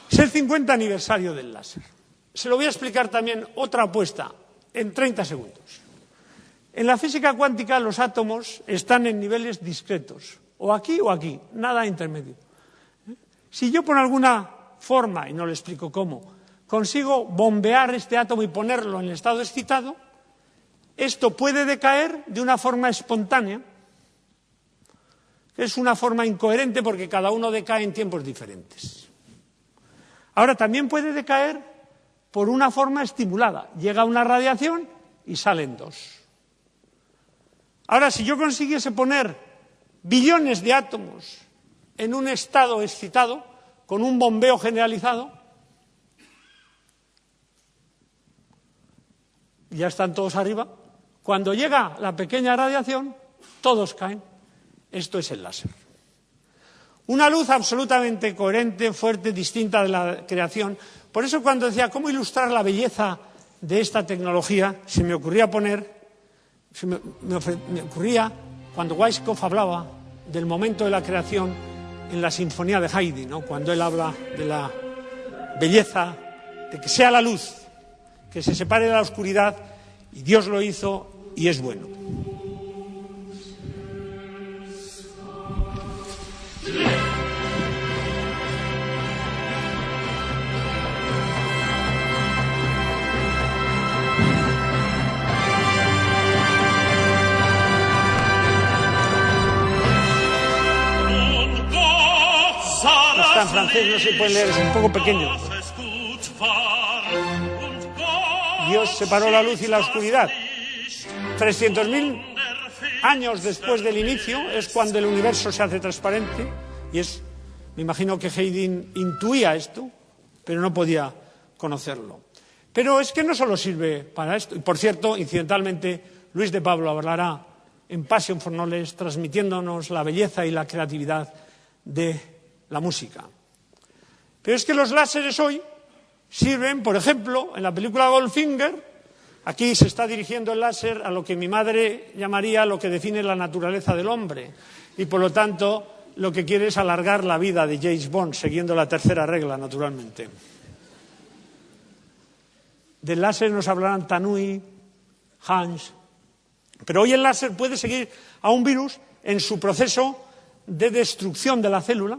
B: es el 50 aniversario del láser. Se lo voy a explicar también otra apuesta en 30 segundos. En la física cuántica los átomos están en niveles discretos, o aquí, nada intermedio. Si yo por alguna forma, y no le explico cómo, consigo bombear este átomo y ponerlo en el estado excitado, esto puede decaer de una forma espontánea, que es una forma incoherente porque cada uno decae en tiempos diferentes. Ahora, también puede decaer por una forma estimulada. Llega una radiación y salen dos. Ahora, si yo consiguiese poner billones de átomos en un estado excitado, con un bombeo generalizado, ya están todos arriba, cuando llega la pequeña radiación, todos caen. Esto es el láser. Una luz absolutamente coherente, fuerte, distinta de la creación. Por eso cuando decía cómo ilustrar la belleza de esta tecnología, se me ocurría cuando Weizsäcker hablaba del momento de la creación en la Sinfonía de Haydn, ¿no? Cuando él habla de la belleza, de que sea la luz, que se separe de la oscuridad, y Dios lo hizo y es bueno. Está en francés, no se puede leer, es un poco pequeño. Dios separó la luz y la oscuridad. 300.000 años después del inicio es cuando el universo se hace transparente, y me imagino que Haydn intuía esto, pero no podía conocerlo. Pero es que no solo sirve para esto. Y por cierto, incidentalmente, Luis de Pablo hablará en Passion for Knowledge, transmitiéndonos la belleza y la creatividad de la música. Pero es que los láseres hoy sirven, por ejemplo, en la película Goldfinger, aquí se está dirigiendo el láser a lo que mi madre llamaría lo que define la naturaleza del hombre, y por lo tanto lo que quiere es alargar la vida de James Bond, siguiendo la tercera regla, naturalmente. Del láser nos hablarán Tanui, Hans, pero hoy el láser puede seguir a un virus en su proceso de destrucción de la célula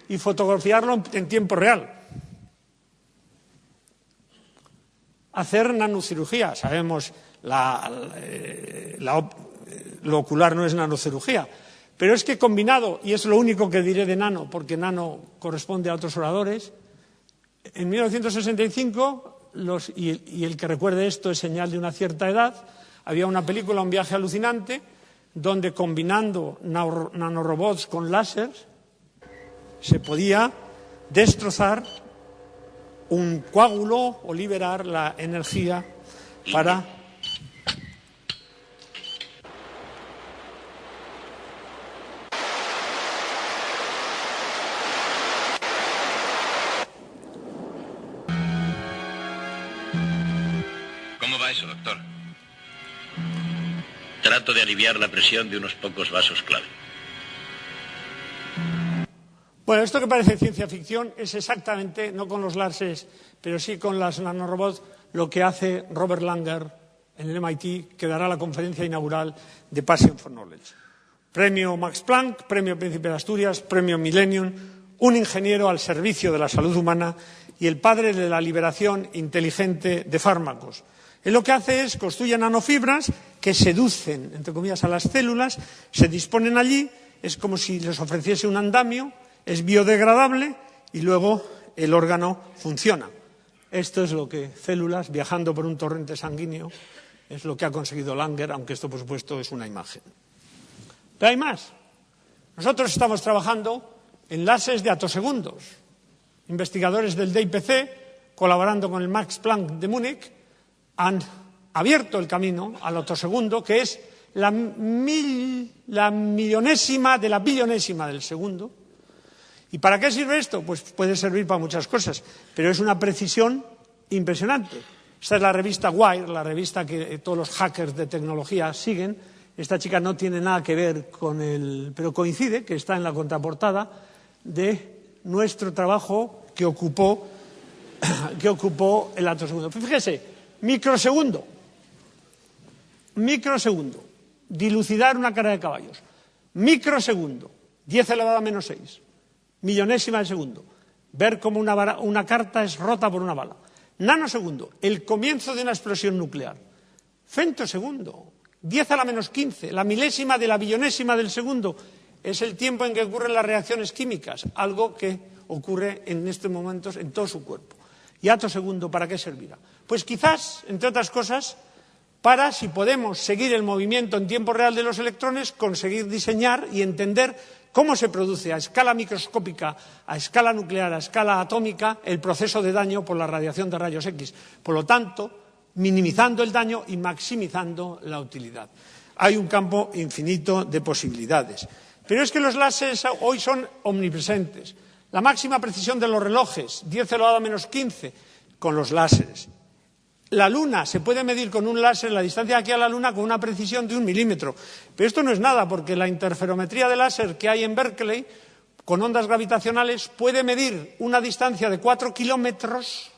B: y fotografiarlo en tiempo real. Hacer nanocirugía. Sabemos, lo ocular no es nanocirugía, pero es que combinado, y es lo único que diré de nano, porque nano corresponde a otros oradores, en 1965, y el que recuerde esto es señal de una cierta edad, había una película, Un viaje alucinante, donde combinando nanorobots con láser se podía destrozar un coágulo o liberar la energía para
C: ¿Cómo va eso, doctor? Trato de aliviar la presión de unos pocos vasos clave.
B: Bueno, esto que parece ciencia ficción es exactamente, no con los láseres, pero sí con las nanorobots, lo que hace Robert Langer en el MIT, que dará la conferencia inaugural de Passion for Knowledge. Premio Max Planck, Premio Príncipe de Asturias, Premio Millennium, un ingeniero al servicio de la salud humana y el padre de la liberación inteligente de fármacos. Él lo que hace es construye nanofibras que seducen, entre comillas, a las células, se disponen allí, es como si les ofreciese un andamio, es biodegradable y luego el órgano funciona. Esto es lo que células viajando por un torrente sanguíneo es lo que ha conseguido Langer, aunque esto, por supuesto, es una imagen. Pero hay más. Nosotros estamos trabajando en láseres de atosegundos. Investigadores del DIPC, colaborando con el Max Planck de Múnich, han abierto el camino al atosegundo, que es la millonésima de la billonésima del segundo. ¿Y para qué sirve esto? Pues puede servir para muchas cosas, pero es una precisión impresionante. Esta es la revista Wired, la revista que todos los hackers de tecnología siguen. Esta chica no tiene nada que ver con pero coincide, que está en la contraportada de nuestro trabajo que ocupó el atosegundo. Fíjese, microsegundo, dilucidar una carrera de caballos. Microsegundo, 10 elevado a menos 6. Millonésima de segundo. Ver cómo una carta es rota por una bala. Nanosegundo, el comienzo de una explosión nuclear. Femtosegundo, 10 a la menos 15, la milésima de la billonésima del segundo. Es el tiempo en que ocurren las reacciones químicas, algo que ocurre en estos momentos en todo su cuerpo. ¿Y atosegundo para qué servirá? Pues quizás, entre otras cosas, para, si podemos seguir el movimiento en tiempo real de los electrones, conseguir diseñar y entender cómo se produce a escala microscópica, a escala nuclear, a escala atómica, el proceso de daño por la radiación de rayos X. Por lo tanto, minimizando el daño y maximizando la utilidad. Hay un campo infinito de posibilidades. Pero es que los láseres hoy son omnipresentes. La máxima precisión de los relojes, 10 elevado a menos 15, con los láseres. La Luna se puede medir con un láser, la distancia de aquí a la Luna, con una precisión de 1 milímetro. Pero esto no es nada, porque la interferometría de láser que hay en Berkeley, con ondas gravitacionales, puede medir una distancia de 4 kilómetros,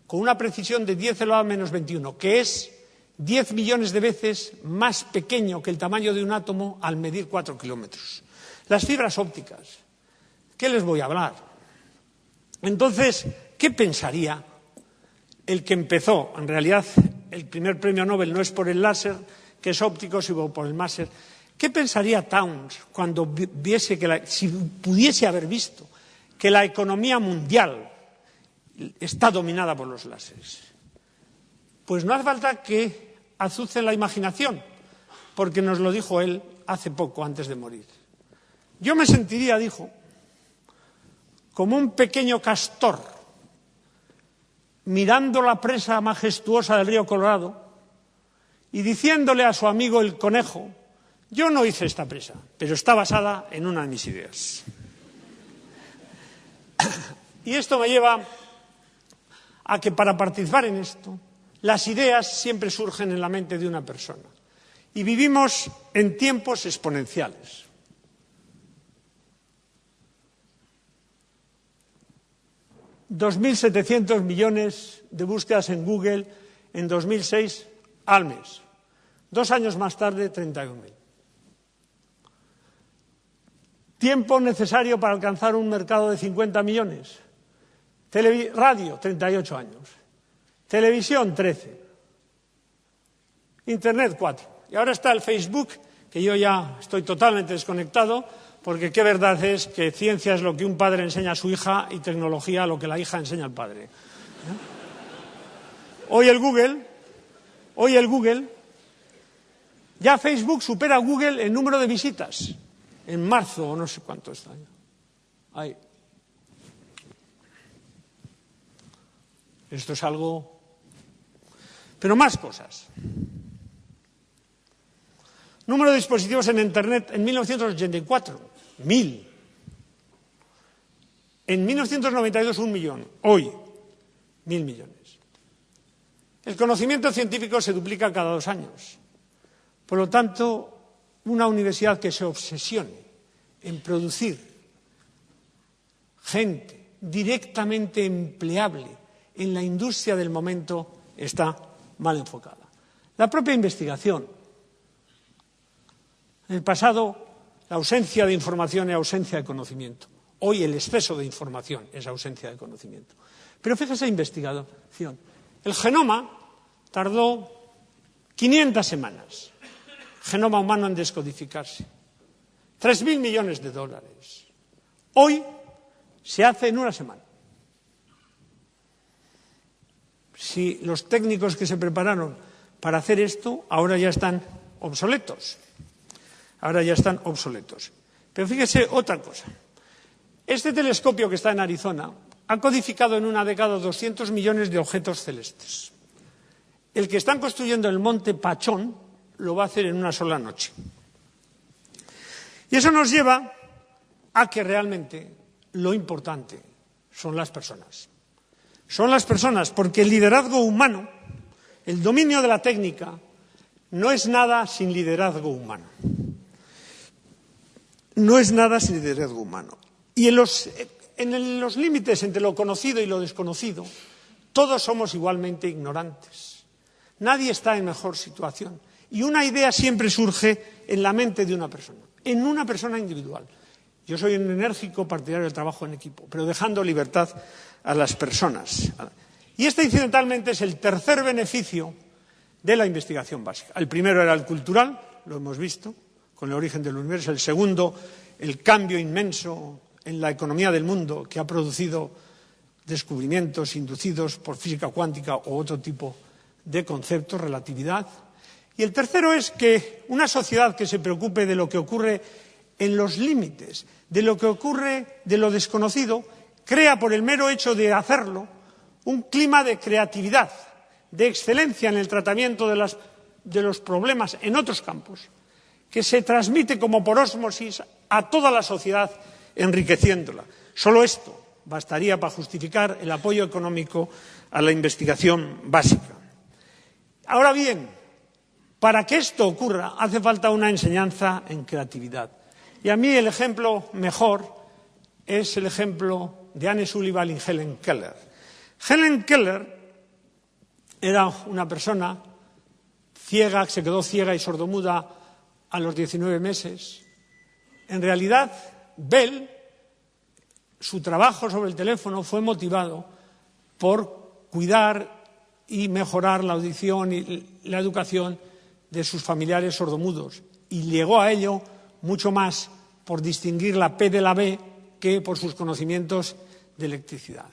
B: con una precisión de 10 elevado a menos 21, que es 10 millones de veces más pequeño que el tamaño de un átomo al medir 4 kilómetros. Las fibras ópticas, ¿qué les voy a hablar? Entonces, ¿qué pensaría el que empezó? En realidad, el primer premio Nobel no es por el láser, que es óptico, sino por el máser. ¿Qué pensaría Townes cuando viese si pudiese haber visto que la economía mundial está dominada por los láseres? Pues no hace falta que azucen la imaginación, porque nos lo dijo él hace poco, antes de morir. Yo me sentiría, dijo, como un pequeño castor mirando la presa majestuosa del río Colorado y diciéndole a su amigo el conejo: yo no hice esta presa, pero está basada en una de mis ideas. Y esto me lleva a que para participar en esto, las ideas siempre surgen en la mente de una persona. Y vivimos en tiempos exponenciales. $2.700 millones de búsquedas en Google en 2006 al mes. 2 años más tarde, 31.000. Tiempo necesario para alcanzar un mercado de 50 millones. Radio, 38 años. Televisión, 13. Internet, 4. Y ahora está el Facebook, que yo ya estoy totalmente desconectado, porque qué verdad es que ciencia es lo que un padre enseña a su hija y tecnología lo que la hija enseña al padre. Hoy el Google, ya Facebook supera a Google en número de visitas. En marzo, o no sé cuánto está. Ahí. Esto es algo... Pero más cosas. Número de dispositivos en Internet en 1984, 1.000. En 1992, 1 millón. Hoy, 1.000 millones. El conocimiento científico se duplica cada 2 años. Por lo tanto, una universidad que se obsesione en producir gente directamente empleable en la industria del momento está mal enfocada. La propia investigación. En el pasado, la ausencia de información es ausencia de conocimiento. Hoy el exceso de información es ausencia de conocimiento. Pero fíjese, investigación. El genoma tardó 500 semanas. Genoma humano en descodificarse. 3.000 millones de dólares. Hoy se hace en 1 semana. si los técnicos que se prepararon para hacer esto ahora ya están obsoletos. Pero fíjese otra cosa. Este telescopio que está en Arizona ha codificado en una década 200 millones de objetos celestes. El que están construyendo en el Monte Pachón lo va a hacer en una sola noche. Y eso nos lleva a que realmente lo importante son las personas. Son las personas, porque el liderazgo humano, el dominio de la técnica, no es nada sin liderazgo humano. No es nada sin liderazgo humano. Y en los límites entre lo conocido y lo desconocido, todos somos igualmente ignorantes. Nadie está en mejor situación. Y una idea siempre surge en la mente de una persona, en una persona individual. Yo soy un enérgico partidario del trabajo en equipo, pero dejando libertad a las personas. Y este, incidentalmente, es el tercer beneficio de la investigación básica. El primero era el cultural, lo hemos visto, con el origen del universo. El segundo, el cambio inmenso en la economía del mundo que ha producido descubrimientos inducidos por física cuántica o otro tipo de conceptos, relatividad. Y el tercero es que una sociedad que se preocupe de lo que ocurre en los límites, de lo que ocurre de lo desconocido, crea por el mero hecho de hacerlo un clima de creatividad, de excelencia en el tratamiento de los problemas en otros campos, que se transmite como por ósmosis a toda la sociedad, enriqueciéndola. Solo esto bastaría para justificar el apoyo económico a la investigación básica. Ahora bien, para que esto ocurra hace falta una enseñanza en creatividad. Y a mí el ejemplo mejor es el ejemplo de Anne Sullivan y Helen Keller. Helen Keller era una persona ciega, se quedó ciega y sordomuda a los 19 meses. En realidad, Bell, su trabajo sobre el teléfono fue motivado por cuidar y mejorar la audición y la educación de sus familiares sordomudos. Y llegó a ello mucho más por distinguir la P de la B que por sus conocimientos de electricidad.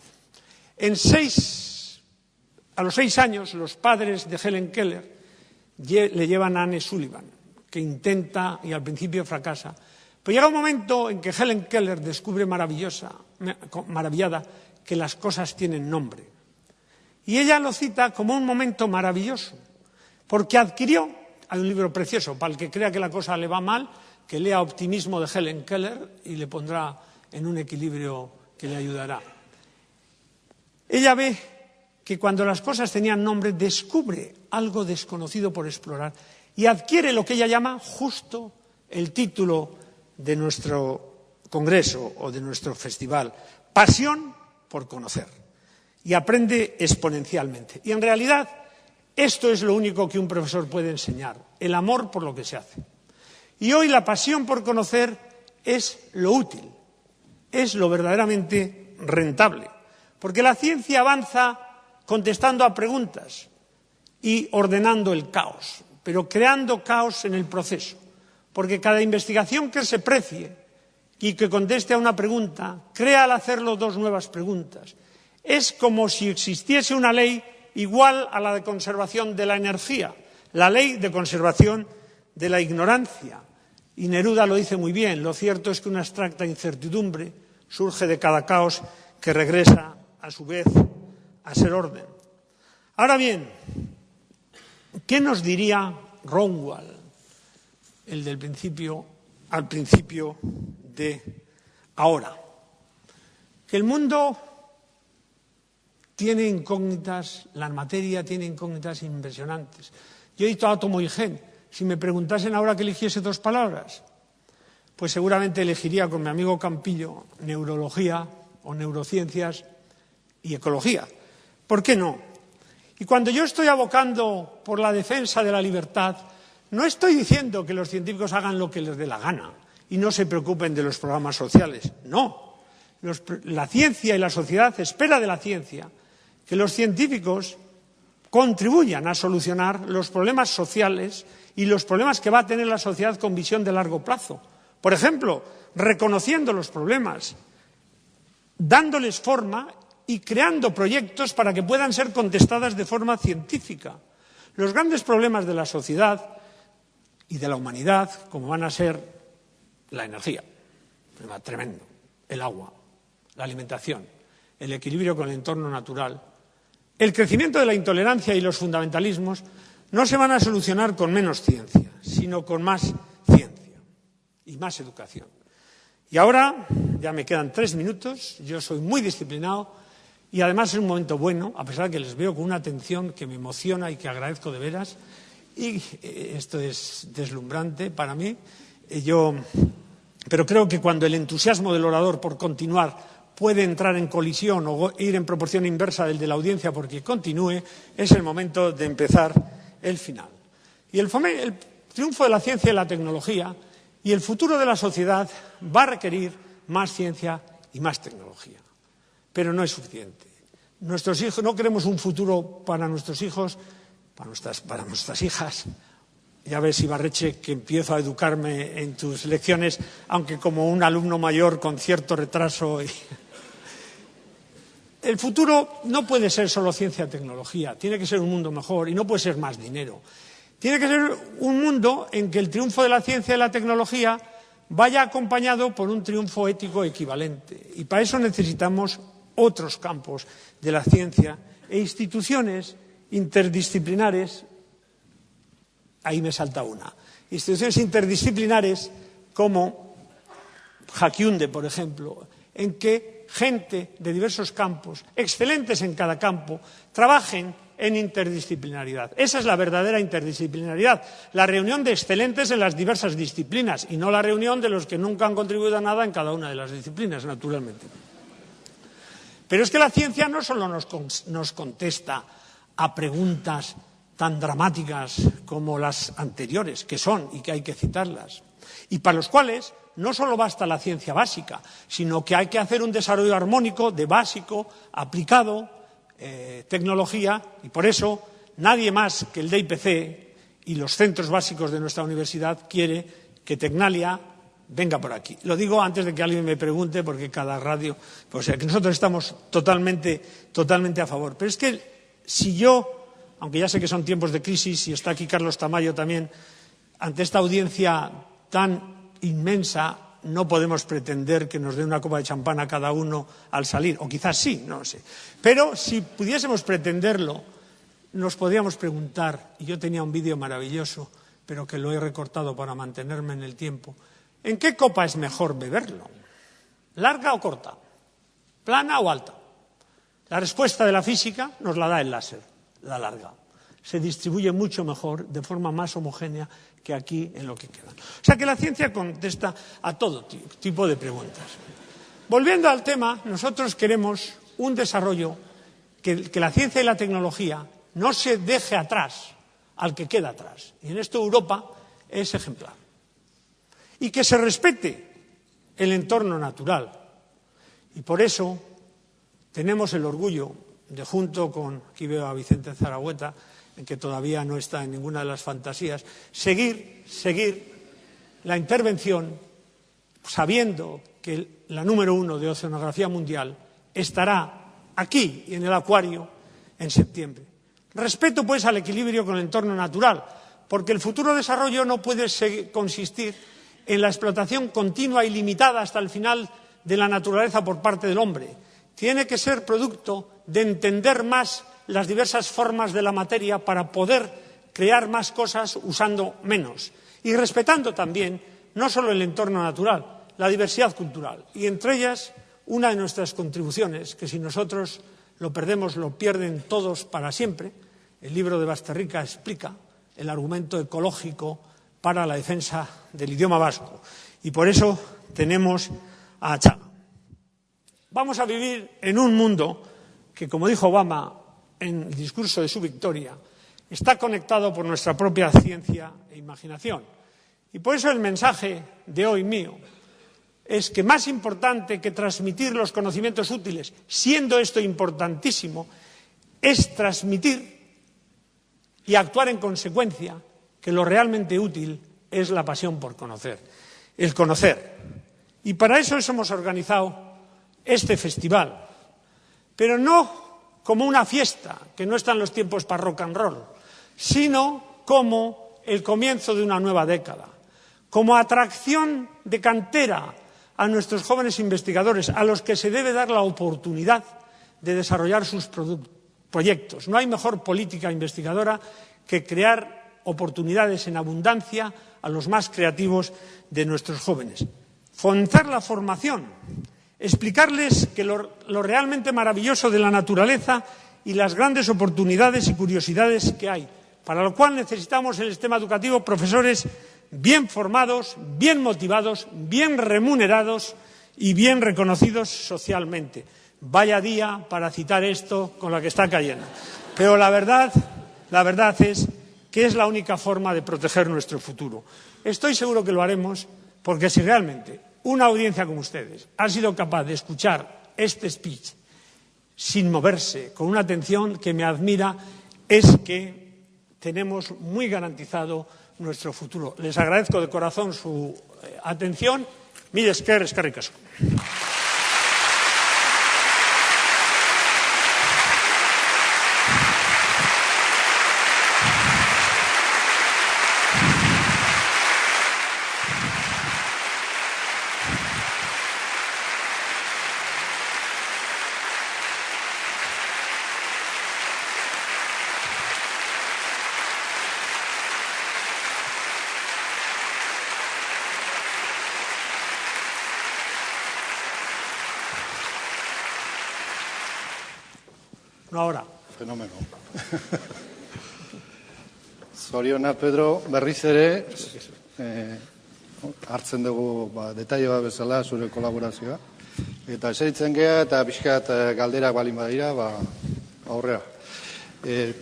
B: A los 6 años, los padres de Helen Keller le llevan a Anne Sullivan, que intenta y al principio fracasa. Pero llega un momento en que Helen Keller descubre maravillada que las cosas tienen nombre. Y ella lo cita como un momento maravilloso, porque adquirió, hay un libro precioso, para el que crea que la cosa le va mal, que lea Optimismo de Helen Keller y le pondrá en un equilibrio que le ayudará. Ella ve que cuando las cosas tenían nombre, descubre algo desconocido por explorar y adquiere lo que ella llama justo el título de nuestro congreso o de nuestro festival, pasión por conocer, y aprende exponencialmente. Y en realidad esto es lo único que un profesor puede enseñar, el amor por lo que se hace. Y hoy la pasión por conocer es lo útil, es lo verdaderamente rentable, porque la ciencia avanza contestando a preguntas y ordenando el caos, pero creando caos en el proceso, porque cada investigación que se precie y que conteste a una pregunta, crea al hacerlo 2 nuevas preguntas. Es como si existiese una ley igual a la de conservación de la energía, la ley de conservación de la ignorancia. Y Neruda lo dice muy bien, lo cierto es que una abstracta incertidumbre surge de cada caos que regresa, a su vez, a ser orden. Ahora bien, ¿qué nos diría Ronwald, el del principio, al principio de ahora? Que el mundo tiene incógnitas, la materia tiene incógnitas impresionantes. Yo he dicho átomo y gen. Si me preguntasen ahora que eligiese 2 palabras, pues seguramente elegiría con mi amigo Campillo neurología o neurociencias y ecología. ¿Por qué no? Y cuando yo estoy abocando por la defensa de la libertad, no estoy diciendo que los científicos hagan lo que les dé la gana y no se preocupen de los programas sociales. No. La ciencia y la sociedad espera de la ciencia que los científicos contribuyan a solucionar los problemas sociales y los problemas que va a tener la sociedad con visión de largo plazo. Por ejemplo, reconociendo los problemas, dándoles forma y creando proyectos para que puedan ser contestadas de forma científica. Los grandes problemas de la sociedad y de la humanidad, como van a ser la energía, problema tremendo, el agua, la alimentación, el equilibrio con el entorno natural, el crecimiento de la intolerancia y los fundamentalismos, no se van a solucionar con menos ciencia, sino con más ciencia y más educación. Y ahora, ya me quedan 3 minutos, yo soy muy disciplinado y además es un momento bueno, a pesar de que les veo con una atención que me emociona y que agradezco de veras, y esto es deslumbrante para mí. Pero creo que cuando el entusiasmo del orador por continuar puede entrar en colisión o ir en proporción inversa del de la audiencia porque continúe, es el momento de empezar el final. Y el triunfo de la ciencia y la tecnología y el futuro de la sociedad va a requerir más ciencia y más tecnología. Pero no es suficiente. Nuestros hijos, no queremos un futuro para nuestros hijos, para nuestras hijas. Ya ves, Ibarretxe, que empiezo a educarme en tus lecciones, aunque como un alumno mayor con cierto retraso. El futuro no puede ser solo ciencia y tecnología, tiene que ser un mundo mejor y no puede ser más dinero. Tiene que ser un mundo en que el triunfo de la ciencia y la tecnología vaya acompañado por un triunfo ético equivalente. Y para eso necesitamos otros campos de la ciencia e instituciones interdisciplinares. Ahí me salta una. Instituciones interdisciplinares como Jaquiunde, por ejemplo, en que gente de diversos campos, excelentes en cada campo, trabajen en interdisciplinaridad. Esa es la verdadera interdisciplinaridad, la reunión de excelentes en las diversas disciplinas y no la reunión de los que nunca han contribuido a nada en cada una de las disciplinas, naturalmente. Pero es que la ciencia no solo nos contesta a preguntas tan dramáticas como las anteriores, que son y que hay que citarlas, y para los cuales no solo basta la ciencia básica, sino que hay que hacer un desarrollo armónico de básico, aplicado, tecnología, y por eso nadie más que el DIPC y los centros básicos de nuestra universidad quiere que Tecnalia venga por aquí. Lo digo antes de que alguien me pregunte, porque cada radio, pues que nosotros estamos totalmente a favor. Pero es que si yo, aunque ya sé que son tiempos de crisis y está aquí Carlos Tamayo también, ante esta audiencia tan inmensa, no podemos pretender que nos dé una copa de champán a cada uno al salir, o quizás sí, no lo sé. Pero si pudiésemos pretenderlo, nos podríamos preguntar, y yo tenía un vídeo maravilloso, pero que lo he recortado para mantenerme en el tiempo, ¿en qué copa es mejor beberlo? ¿Larga o corta? ¿Plana o alta? La respuesta de la física nos la da el láser, la larga. Se distribuye mucho mejor, de forma más homogénea que aquí en lo que queda. O sea que la ciencia contesta a todo tipo de preguntas. Volviendo al tema, nosotros queremos un desarrollo que la ciencia y la tecnología no se deje atrás al que queda atrás. Y en esto Europa es ejemplar. Y que se respete el entorno natural. Y por eso tenemos el orgullo de, junto con, aquí veo a Vicente Zaragüeta, en que todavía no está en ninguna de las fantasías, seguir la intervención sabiendo que la número 1 de oceanografía mundial estará aquí y en el acuario en septiembre. Respeto, pues, al equilibrio con el entorno natural, porque el futuro desarrollo no puede consistir en la explotación continua y limitada hasta el final de la naturaleza por parte del hombre. Tiene que ser producto de entender más las diversas formas de la materia para poder crear más cosas usando menos y respetando también no solo el entorno natural, la diversidad cultural y entre ellas una de nuestras contribuciones que si nosotros lo perdemos lo pierden todos para siempre. El libro de Basterrica explica el argumento ecológico para la defensa del idioma vasco y por eso tenemos a Achaga. Vamos a vivir en un mundo que, como dijo Obama en el discurso de su victoria, está conectado por nuestra propia ciencia e imaginación. Y por eso el mensaje de hoy mío es que más importante que transmitir los conocimientos útiles, siendo esto importantísimo, es transmitir y actuar en consecuencia que lo realmente útil es la pasión por conocer, el conocer. Y para eso hemos organizado este festival, pero no como una fiesta, que no están los tiempos para rock and roll, sino como el comienzo de una nueva década, como atracción de cantera a nuestros jóvenes investigadores, a los que se debe dar la oportunidad de desarrollar sus proyectos. No hay mejor política investigadora que crear oportunidades en abundancia a los más creativos de nuestros jóvenes. Fomentar la formación, explicarles que lo realmente maravilloso de la naturaleza y las grandes oportunidades y curiosidades que hay, para lo cual necesitamos en el sistema educativo profesores bien formados, bien motivados, bien remunerados y bien reconocidos socialmente. Vaya día para citar esto con la que está cayendo. Pero la verdad es que es la única forma de proteger nuestro futuro. Estoy seguro que lo haremos porque si realmente una audiencia como ustedes ha sido capaz de escuchar este speech sin moverse, con una atención que me admira, es que tenemos muy garantizado nuestro futuro. Les agradezco de corazón su atención. Mila esker, eskerrik asko. No ahora.
A: Fenomeno. Zoriona, Pedro, berriz ere, hartzen dugu detaile bat bezala zure kolaborazioa. Eta eseritzen gea eta pixkat galderak balin badira, aurrera.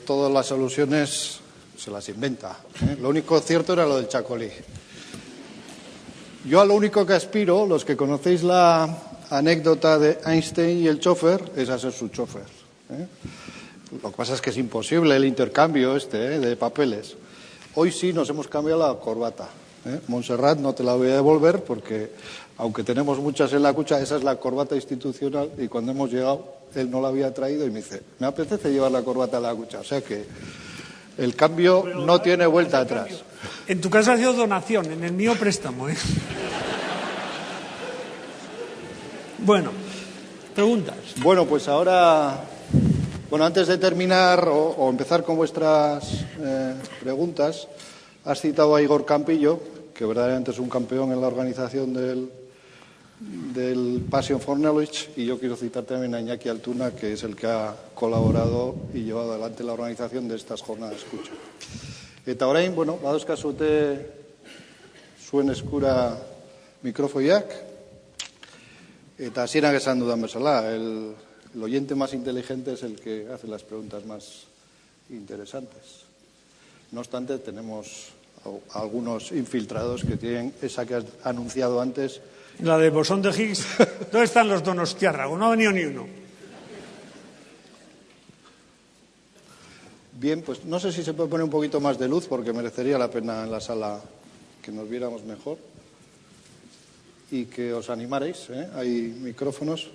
A: Todas las soluciones se las inventa. Lo único cierto era lo del chacolí. Yo a lo único que aspiro, los que conocéis la anécdota de Einstein y el chofer, es a ser su chofer. Lo que pasa es que es imposible el intercambio de papeles. Hoy sí nos hemos cambiado la corbata. Montserrat, no te la voy a devolver porque, aunque tenemos muchas en la cucha, esa es la corbata institucional y cuando hemos llegado, él no la había traído y me dice, me apetece llevar la corbata a la cucha. O sea que el cambio no tiene vuelta atrás.
B: En tu caso ha sido donación, en el mío préstamo. Bueno, preguntas.
A: Bueno, pues ahora... Bueno, antes de terminar o empezar con vuestras preguntas, has citado a Igor Campillo, que verdaderamente es un campeón en la organización del Passion for Knowledge, y yo quiero citar también a Iñaki Altuna, que es el que ha colaborado y llevado adelante la organización de estas jornadas de escucha. Eta orain, bueno, badauzkazute zuen eskura mikrofoiak, eta hasieran esan dudan bezala, el oyente más inteligente es el que hace las preguntas más interesantes. No obstante, tenemos algunos infiltrados que tienen esa que has anunciado antes.
B: La de bosón de Higgs. ¿Dónde están los donostiárragos? No ha venido ni uno.
A: Bien, pues no sé si se puede poner un poquito más de luz porque merecería la pena en la sala que nos viéramos mejor y que os animaréis. Hay micrófonos.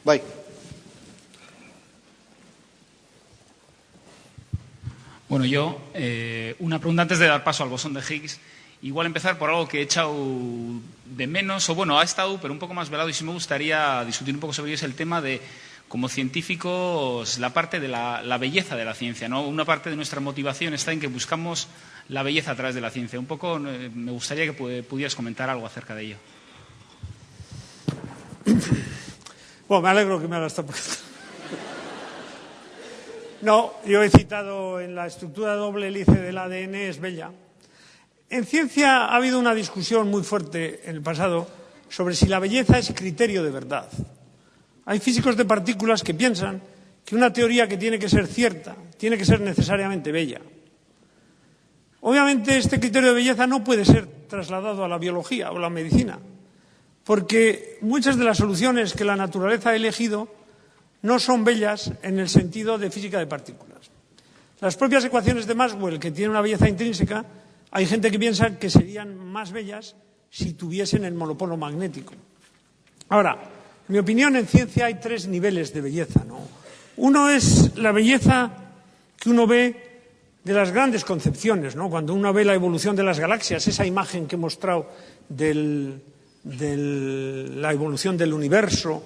A: Bye.
D: Bueno, yo, una pregunta antes de dar paso al bosón de Higgs. Igual empezar por algo que he echado de menos, o bueno, ha estado, pero un poco más velado, y sí me gustaría discutir un poco sobre ello, es el tema de, como científicos, la parte de la belleza de la ciencia, ¿no? Una parte de nuestra motivación está en que buscamos la belleza a través de la ciencia. Un poco me gustaría que pudieras comentar algo acerca de ello.
B: Bueno, me alegro que me hagas esta pregunta. No, yo he citado en la estructura doble hélice del ADN, es bella. En ciencia ha habido una discusión muy fuerte en el pasado sobre si la belleza es criterio de verdad. Hay físicos de partículas que piensan que una teoría que tiene que ser cierta tiene que ser necesariamente bella. Obviamente este criterio de belleza no puede ser trasladado a la biología o la medicina, porque muchas de las soluciones que la naturaleza ha elegido no son bellas en el sentido de física de partículas. Las propias ecuaciones de Maxwell, que tienen una belleza intrínseca, hay gente que piensa que serían más bellas si tuviesen el monopolo magnético. Ahora, mi opinión, en ciencia hay 3 niveles de belleza, ¿no? Uno es la belleza que uno ve de las grandes concepciones, ¿no? Cuando uno ve la evolución de las galaxias, esa imagen que he mostrado de la evolución del universo,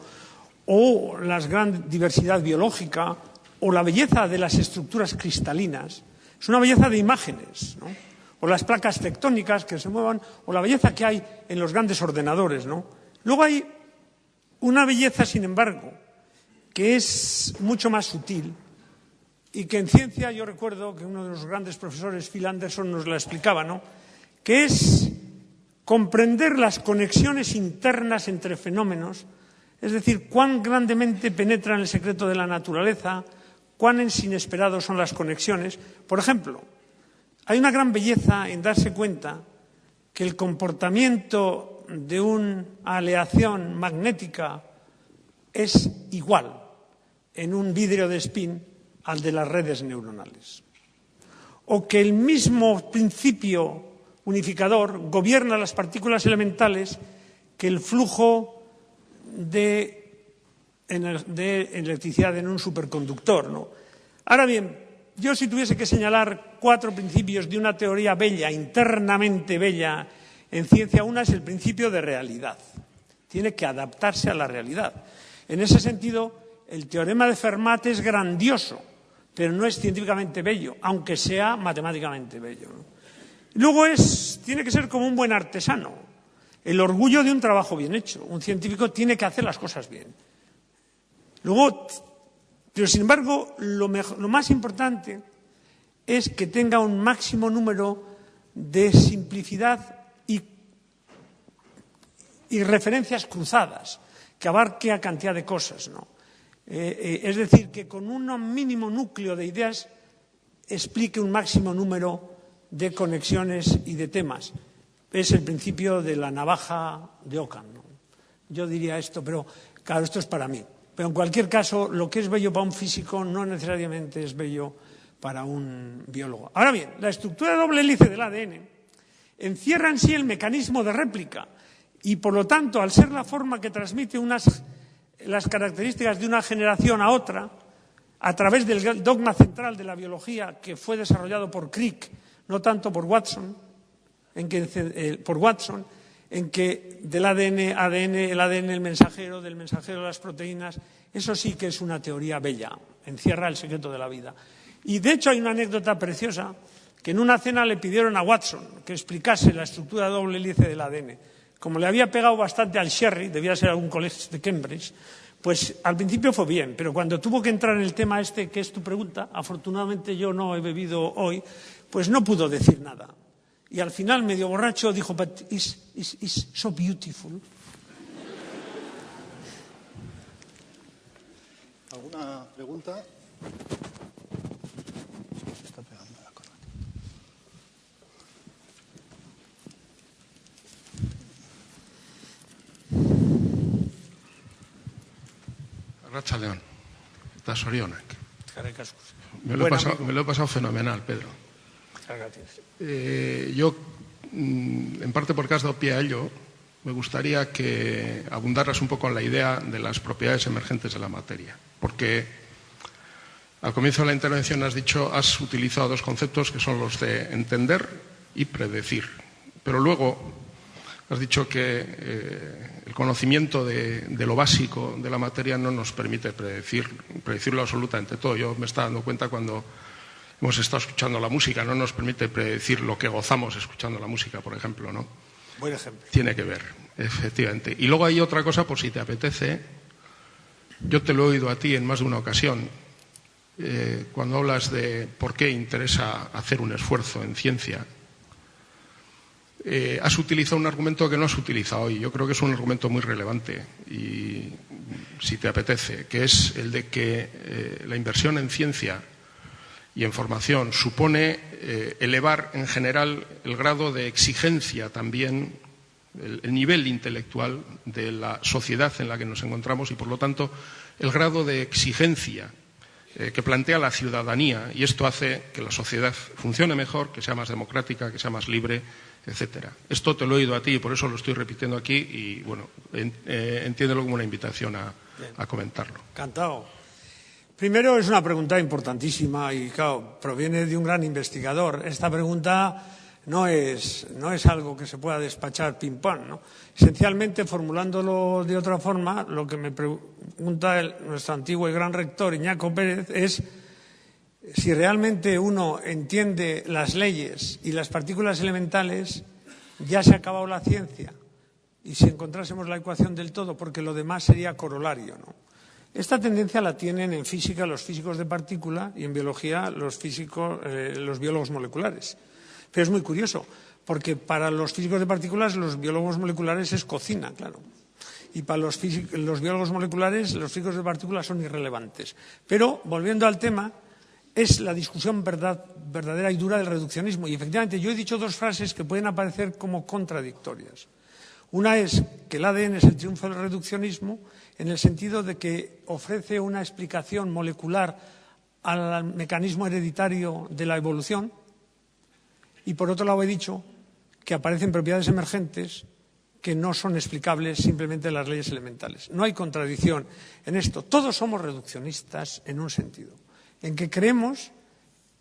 B: o la gran diversidad biológica, o la belleza de las estructuras cristalinas, es una belleza de imágenes, ¿no? O las placas tectónicas que se muevan, o la belleza que hay en los grandes ordenadores, ¿no? Luego hay una belleza, sin embargo, que es mucho más sutil y que en ciencia yo recuerdo que uno de los grandes profesores, Phil Anderson, nos la explicaba, ¿no? Que es comprender las conexiones internas entre fenómenos, es decir, cuán grandemente penetran el secreto de la naturaleza, cuán inesperados son las conexiones. Por ejemplo, hay una gran belleza en darse cuenta que el comportamiento de una aleación magnética es igual en un vidrio de spin al de las redes neuronales. O que el mismo principio unificador gobierna las partículas elementales que el flujo de electricidad en un superconductor, ¿no? Ahora bien, yo si tuviese que señalar 4 principios de una teoría bella, internamente bella en ciencia, una es el principio de realidad. Tiene que adaptarse a la realidad. En ese sentido, el teorema de Fermat es grandioso, pero no es científicamente bello, aunque sea matemáticamente bello, ¿no? Luego tiene que ser como un buen artesano, el orgullo de un trabajo bien hecho. Un científico tiene que hacer las cosas bien. Luego, pero sin embargo, lo más importante es que tenga un máximo número de simplicidad y referencias cruzadas, que abarque a cantidad de cosas, ¿no? Es decir, que con un mínimo núcleo de ideas explique un máximo número de conexiones y de temas. Es el principio de la navaja de Ockham, ¿no? Yo diría esto, pero claro, esto es para mí. Pero en cualquier caso, lo que es bello para un físico no necesariamente es bello para un biólogo. Ahora bien, la estructura de doble hélice del ADN encierra en sí el mecanismo de réplica y, por lo tanto, al ser la forma que transmite las características de una generación a otra, a través del dogma central de la biología que fue desarrollado por Crick, no tanto por Watson, en que del ADN, el ADN el mensajero, del mensajero las proteínas, eso sí que es una teoría bella, encierra el secreto de la vida. Y de hecho hay una anécdota preciosa, que en una cena le pidieron a Watson que explicase la estructura de doble hélice del ADN. Como le había pegado bastante al sherry, debía ser algún colegio de Cambridge, pues al principio fue bien, pero cuando tuvo que entrar en el tema este, que es tu pregunta, afortunadamente yo no he bebido hoy, pues no pudo decir nada. Y al final, medio borracho, dijo, but it's so beautiful.
A: ¿Alguna pregunta? Se está pegando la corbata.
E: Arratsaldeon, eta zorionak. Me
B: Buen
E: lo he pasado fenomenal, Pedro.
B: Muchas gracias.
E: Yo, en parte porque has dado pie a ello, me gustaría que abundaras un poco en la idea de las propiedades emergentes de la materia. Porque al comienzo de la intervención has utilizado 2 conceptos que son los de entender y predecir. Pero luego has dicho que el conocimiento de lo básico de la materia no nos permite predecirlo absolutamente todo. Yo me estaba dando cuenta cuando hemos estado escuchando la música, no nos permite predecir lo que gozamos escuchando la música, por ejemplo, ¿no?
B: Buen ejemplo.
E: Tiene que ver, efectivamente. Y luego hay otra cosa, por si te apetece. Yo te lo he oído a ti en más de una ocasión, cuando hablas de por qué interesa hacer un esfuerzo en ciencia. Has utilizado un argumento que no has utilizado hoy. Yo creo que es un argumento muy relevante, y si te apetece, que es el de que la inversión en ciencia y en formación supone elevar en general el grado de exigencia también, el nivel intelectual de la sociedad en la que nos encontramos y, por lo tanto, el grado de exigencia que plantea la ciudadanía, y esto hace que la sociedad funcione mejor, que sea más democrática, que sea más libre, etcétera. Esto te lo he oído a ti y por eso lo estoy repitiendo aquí y, bueno, entiéndelo como una invitación a comentarlo.
B: Encantado. Primero, es una pregunta importantísima y, claro, proviene de un gran investigador. Esta pregunta no es algo que se pueda despachar pim-pam, ¿no? Esencialmente, formulándolo de otra forma, lo que me pregunta nuestro antiguo y gran rector, Iñaco Pérez, es si realmente uno entiende las leyes y las partículas elementales, ya se ha acabado la ciencia. Y si encontrásemos la ecuación del todo, porque lo demás sería corolario, ¿no? Esta tendencia la tienen en física los físicos de partícula y en biología los biólogos moleculares. Pero es muy curioso, porque para los físicos de partículas los biólogos moleculares es cocina, claro. Y para los biólogos moleculares los físicos de partículas son irrelevantes. Pero, volviendo al tema, es la discusión verdadera y dura del reduccionismo. Y efectivamente yo he dicho dos frases que pueden aparecer como contradictorias. Una es que el ADN es el triunfo del reduccionismo en el sentido de que ofrece una explicación molecular al mecanismo hereditario de la evolución. Y por otro lado he dicho que aparecen propiedades emergentes que no son explicables simplemente en las leyes elementales. No hay contradicción en esto. Todos somos reduccionistas en un sentido, en que creemos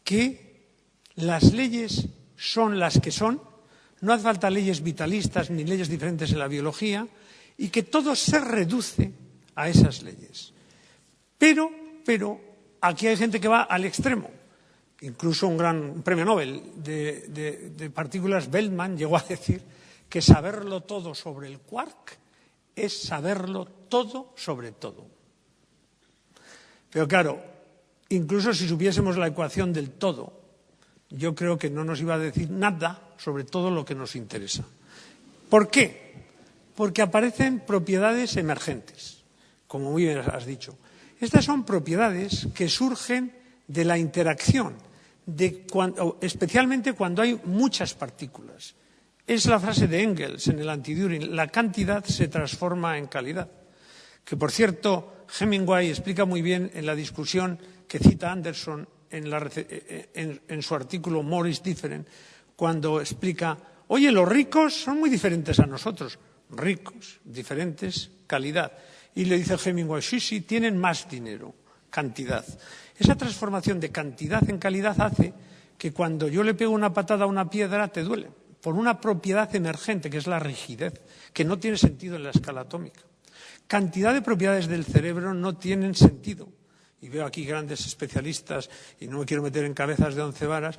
B: que las leyes son las que son, no hace falta leyes vitalistas ni leyes diferentes en la biología, y que todo se reduce a esas leyes. Pero aquí hay gente que va al extremo. Incluso un gran premio Nobel de partículas, Bellman, llegó a decir que saberlo todo sobre el quark es saberlo todo sobre todo. Pero claro, incluso si supiésemos la ecuación del todo, yo creo que no nos iba a decir nada sobre todo lo que nos interesa. ¿Por qué? Porque aparecen propiedades emergentes, como muy bien has dicho. Estas son propiedades que surgen de la interacción, especialmente cuando hay muchas partículas. Es la frase de Engels en el Anti-Düring: la cantidad se transforma en calidad. Que, por cierto, Hemingway explica muy bien en la discusión que cita Anderson en su artículo More is Different, cuando explica: oye, los ricos son muy diferentes a nosotros. Ricos, diferentes, calidad. Y le dice Hemingway: sí, tienen más dinero, cantidad. Esa transformación de cantidad en calidad hace que cuando yo le pego una patada a una piedra te duele, por una propiedad emergente, que es la rigidez, que no tiene sentido en la escala atómica. Cantidad de propiedades del cerebro no tienen sentido. Y veo aquí grandes especialistas, y no me quiero meter en cabezas de 11 varas,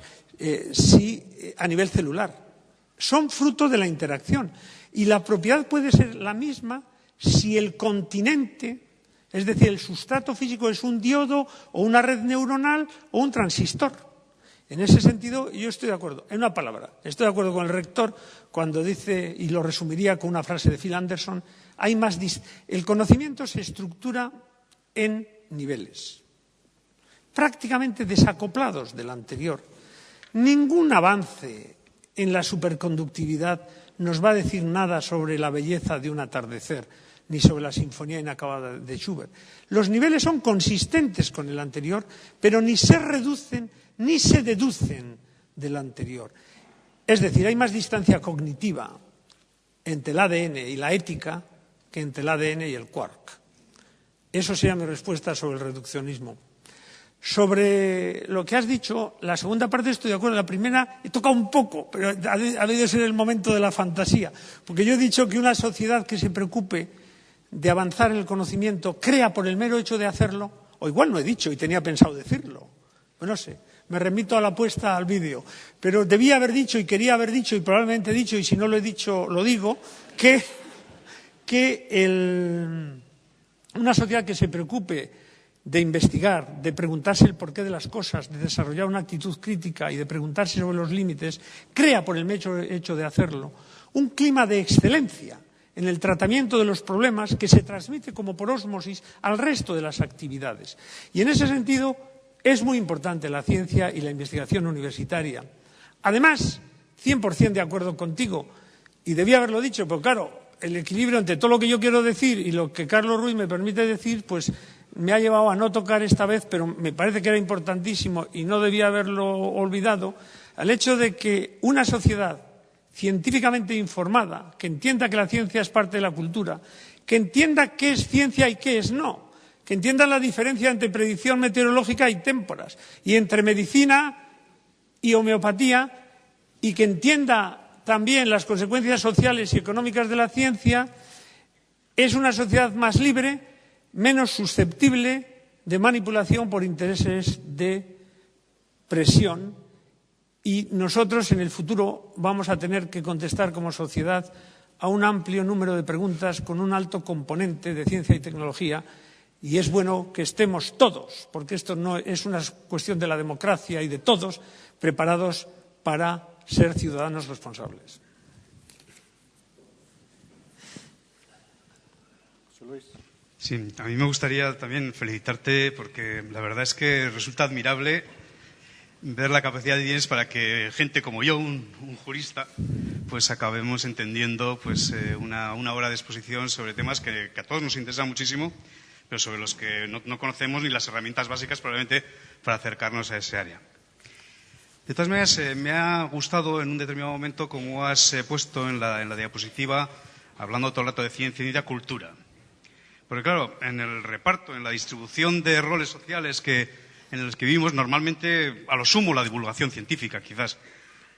B: a nivel celular. Son fruto de la interacción. Y la propiedad puede ser la misma si el continente, es decir, el sustrato físico, es un diodo o una red neuronal o un transistor. En ese sentido, yo estoy de acuerdo. En una palabra, estoy de acuerdo con el rector cuando dice, y lo resumiría con una frase de Phil Anderson: el conocimiento se estructura en niveles, prácticamente desacoplados del anterior. Ningún avance en la superconductividad nos va a decir nada sobre la belleza de un atardecer, ni sobre la sinfonía inacabada de Schubert. Los niveles son consistentes con el anterior, pero ni se reducen ni se deducen del anterior. Es decir, hay más distancia cognitiva entre el ADN y la ética que entre el ADN y el quark. Eso sería mi respuesta sobre el reduccionismo. Sobre lo que has dicho, la segunda parte estoy de acuerdo. La primera he tocado un poco, pero ha debido ser el momento de la fantasía. Porque yo he dicho que una sociedad que se preocupe de avanzar en el conocimiento crea por el mero hecho de hacerlo, o igual no he dicho y tenía pensado decirlo. Pues no sé, me remito a la apuesta al vídeo. Pero debía haber dicho y quería haber dicho y probablemente he dicho, y si no lo he dicho lo digo, que una sociedad que se preocupe de investigar, de preguntarse el porqué de las cosas, de desarrollar una actitud crítica y de preguntarse sobre los límites, crea por el mero hecho de hacerlo un clima de excelencia en el tratamiento de los problemas que se transmite como por ósmosis al resto de las actividades. Y en ese sentido es muy importante la ciencia y la investigación universitaria. Además, 100% de acuerdo contigo, y debía haberlo dicho, pero claro, el equilibrio entre todo lo que yo quiero decir y lo que Carlos Ruiz me permite decir, pues me ha llevado a no tocar esta vez, pero me parece que era importantísimo y no debía haberlo olvidado, al hecho de que una sociedad científicamente informada, que entienda que la ciencia es parte de la cultura, que entienda qué es ciencia y qué es no, que entienda la diferencia entre predicción meteorológica y témporas, y entre medicina y homeopatía, y que entienda también las consecuencias sociales y económicas de la ciencia, es una sociedad más libre, menos susceptible de manipulación por intereses de presión, y nosotros en el futuro vamos a tener que contestar como sociedad a un amplio número de preguntas con un alto componente de ciencia y tecnología, y es bueno que estemos todos, porque esto no es una cuestión de la democracia y de todos, preparados para ser ciudadanos responsables.
F: Sí, a mí me gustaría también felicitarte porque la verdad es que resulta admirable ver la capacidad que tienes para que gente como yo, un jurista, pues acabemos entendiendo pues una hora de exposición sobre temas que a todos nos interesan muchísimo, pero sobre los que no conocemos ni las herramientas básicas probablemente para acercarnos a ese área. De todas maneras, me ha gustado en un determinado momento cómo has puesto en la diapositiva, hablando todo el rato de ciencia y de cultura. Porque claro, en el reparto, en la distribución de roles sociales en los que vivimos, normalmente, a lo sumo, la divulgación científica quizás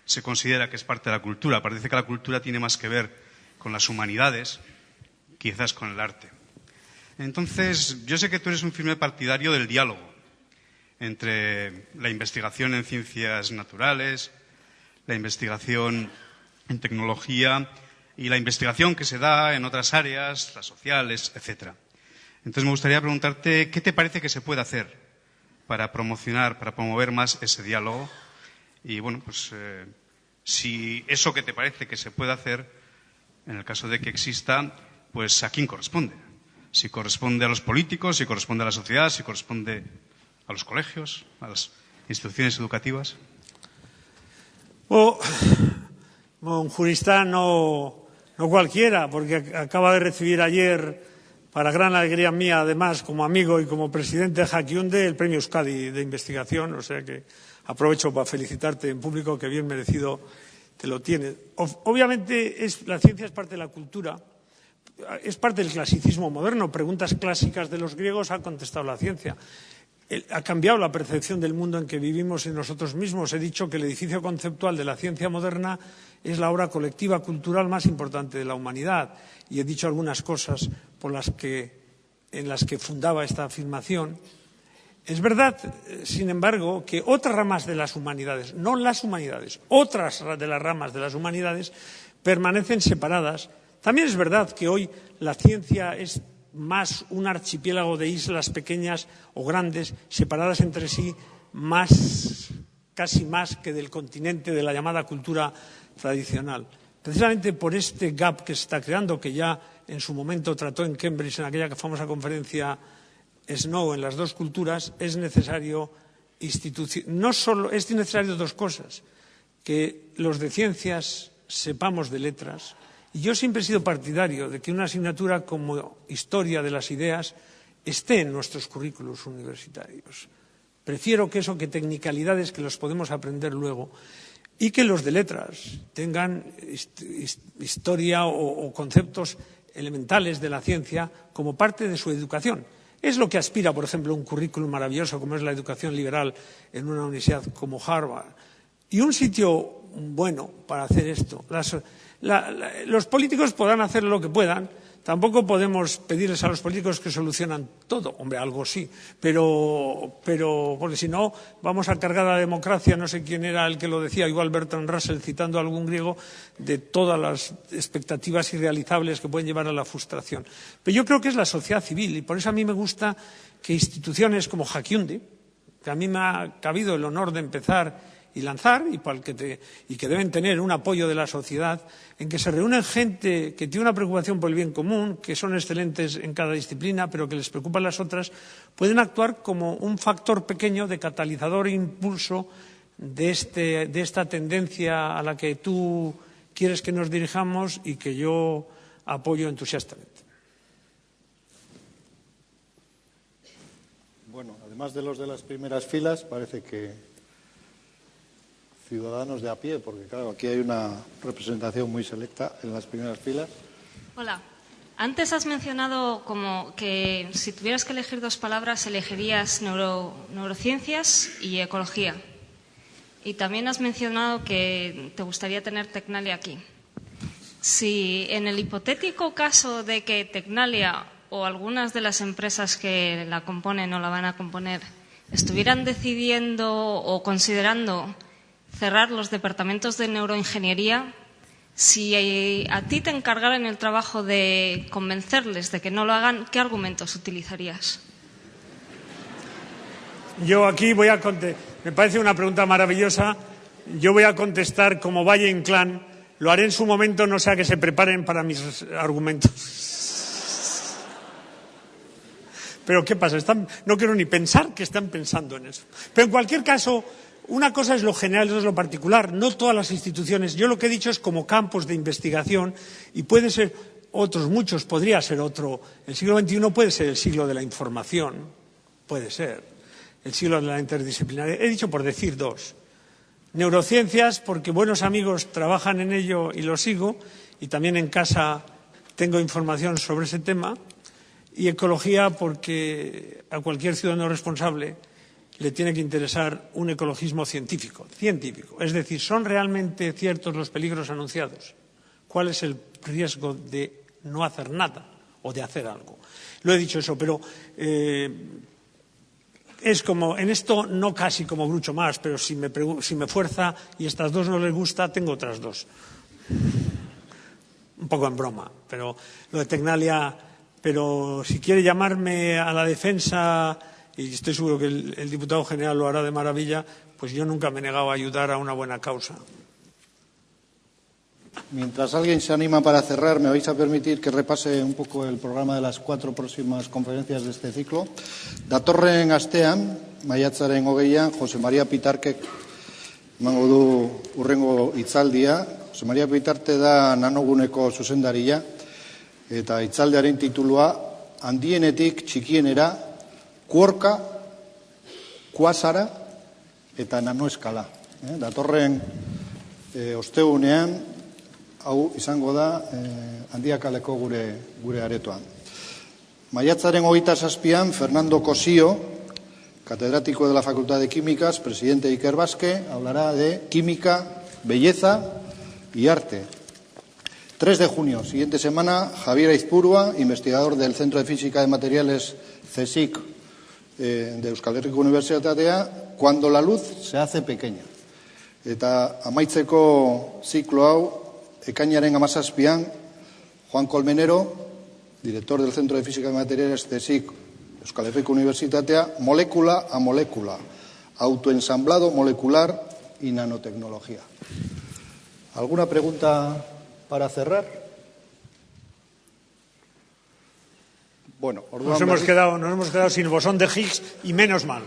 F: se considera que es parte de la cultura. Parece que la cultura tiene más que ver con las humanidades, quizás con el arte. Entonces, yo sé que tú eres un firme partidario del diálogo entre la investigación en ciencias naturales, la investigación en tecnología y la investigación que se da en otras áreas, las sociales, etc. Entonces me gustaría preguntarte, ¿qué te parece que se puede hacer para promover más ese diálogo? Y bueno, pues si eso que te parece que se puede hacer, en el caso de que exista, pues ¿a quién corresponde? Si corresponde a los políticos, si corresponde a la sociedad, si corresponde a los colegios, a las instituciones educativas.
B: Un jurista no cualquiera, porque acaba de recibir ayer, para gran alegría mía, además, como amigo y como presidente de Jaquiunde, el premio Euskadi de investigación. O sea que aprovecho para felicitarte en público, que bien merecido te lo tienes. Obviamente, la ciencia es parte de la cultura, es parte del clasicismo moderno. Preguntas clásicas de los griegos ha contestado la ciencia. Ha cambiado la percepción del mundo en que vivimos en nosotros mismos. He dicho que el edificio conceptual de la ciencia moderna es la obra colectiva cultural más importante de la humanidad. Y he dicho algunas cosas en las que fundaba esta afirmación. Es verdad, sin embargo, que otras ramas de las humanidades, no las humanidades, otras de las ramas de las humanidades permanecen separadas. También es verdad que hoy la ciencia es más un archipiélago de islas pequeñas o grandes, separadas entre sí, casi más que del continente de la llamada cultura tradicional. Precisamente por este gap que se está creando, que ya en su momento trató en Cambridge, en aquella famosa conferencia Snow, en las dos culturas, es necesario dos cosas: que los de ciencias sepamos de letras. Y yo siempre he sido partidario de que una asignatura como Historia de las Ideas esté en nuestros currículos universitarios. Prefiero que tecnicalidades que los podemos aprender luego, y que los de letras tengan historia o conceptos elementales de la ciencia como parte de su educación. Es lo que aspira, por ejemplo, un currículum maravilloso como es la educación liberal en una universidad como Harvard. Y un sitio bueno para hacer esto. Los políticos podrán hacer lo que puedan. Tampoco podemos pedirles a los políticos que solucionan todo. Hombre, algo sí, pero porque si no vamos a cargar a la democracia. No sé quién era el que lo decía, igual Bertrand Russell, citando a algún griego, de todas las expectativas irrealizables que pueden llevar a la frustración. Pero yo creo que es la sociedad civil, y por eso a mí me gusta que instituciones como Jaquiunde, que a mí me ha cabido el honor de empezar y lanzar, y que deben tener un apoyo de la sociedad, en que se reúnen gente que tiene una preocupación por el bien común, que son excelentes en cada disciplina, pero que les preocupan las otras, pueden actuar como un factor pequeño de catalizador e impulso de esta tendencia a la que tú quieres que nos dirijamos y que yo apoyo entusiastamente.
A: además de los de las primeras filas, parece que ciudadanos de a pie, porque claro, aquí hay una representación muy selecta en las primeras filas.
G: Hola. Antes has mencionado como que si tuvieras que elegir dos palabras, elegirías neurociencias y ecología. Y también has mencionado que te gustaría tener Tecnalia aquí. Si en el hipotético caso de que Tecnalia o algunas de las empresas que la componen o la van a componer estuvieran decidiendo o considerando cerrar los departamentos de neuroingeniería, si a ti te encargaran el trabajo de convencerles de que no lo hagan, ¿qué argumentos utilizarías?
B: Yo aquí voy a contestar. Me parece una pregunta maravillosa. Yo voy a contestar como Valle Inclán. Lo haré en su momento, no sea que se preparen para mis argumentos. Pero ¿qué pasa? No quiero ni pensar que están pensando en eso. Pero en cualquier caso, una cosa es lo general y otra es lo particular. No todas las instituciones. Yo lo que he dicho es como campos de investigación y pueden ser otros, muchos, podría ser otro. El siglo XXI puede ser el siglo de la información, puede ser. El siglo de la interdisciplinaridad. He dicho por decir dos. Neurociencias, porque buenos amigos trabajan en ello y lo sigo, y también en casa tengo información sobre ese tema. Y ecología, porque a cualquier ciudadano responsable le tiene que interesar un ecologismo científico. Es decir, ¿son realmente ciertos los peligros anunciados? ¿Cuál es el riesgo de no hacer nada o de hacer algo? Lo he dicho eso, pero es como, en esto no casi como Groucho Marx, pero si me fuerza y estas dos no les gusta, tengo otras dos. Un poco en broma, pero lo de Tecnalia, pero si quiere llamarme a la defensa, y estoy seguro que el diputado general lo hará de maravilla, pues yo nunca me he negado a ayudar a una buena causa.
A: Mientras alguien se anima para cerrar, me vais a permitir que repase un poco el programa de las 4 próximas conferencias de este ciclo. Datorren astean, maiatzaren 20an, Jose María Pitarkek emango du hurrengo hitzaldia. Jose María Pitarte da nanoguneko zuzendaria, eta hitzaldiaren titulua handienetik txikienera, kuorka, kuasara eta nanoeskala. Datorren ostegunean, hau izango da Handiakaleko gure aretoan. Maiatzaren 27an, Fernando Cosío, catedrático de la Facultad de Químicas, presidente de Ikerbasque, hablará de química, belleza y arte. 3 de junio, siguiente semana, Javier Aizpurua, investigador del Centro de Física de Materiales CSIC de Euskal Herriko Unibertsitatea, cuando la luz se hace pequeña. Eta amaitzeko ziklo hau, ekainaren 17an, Juan Colmenero, director del Centro de Física de Materiales CSIC Euskal Herriko Unibertsitatea, molécula a molécula, autoensamblado molecular y nanotecnología. ¿Alguna pregunta para cerrar?
B: Bueno, nos hemos quedado sin bosón de Higgs y menos mal.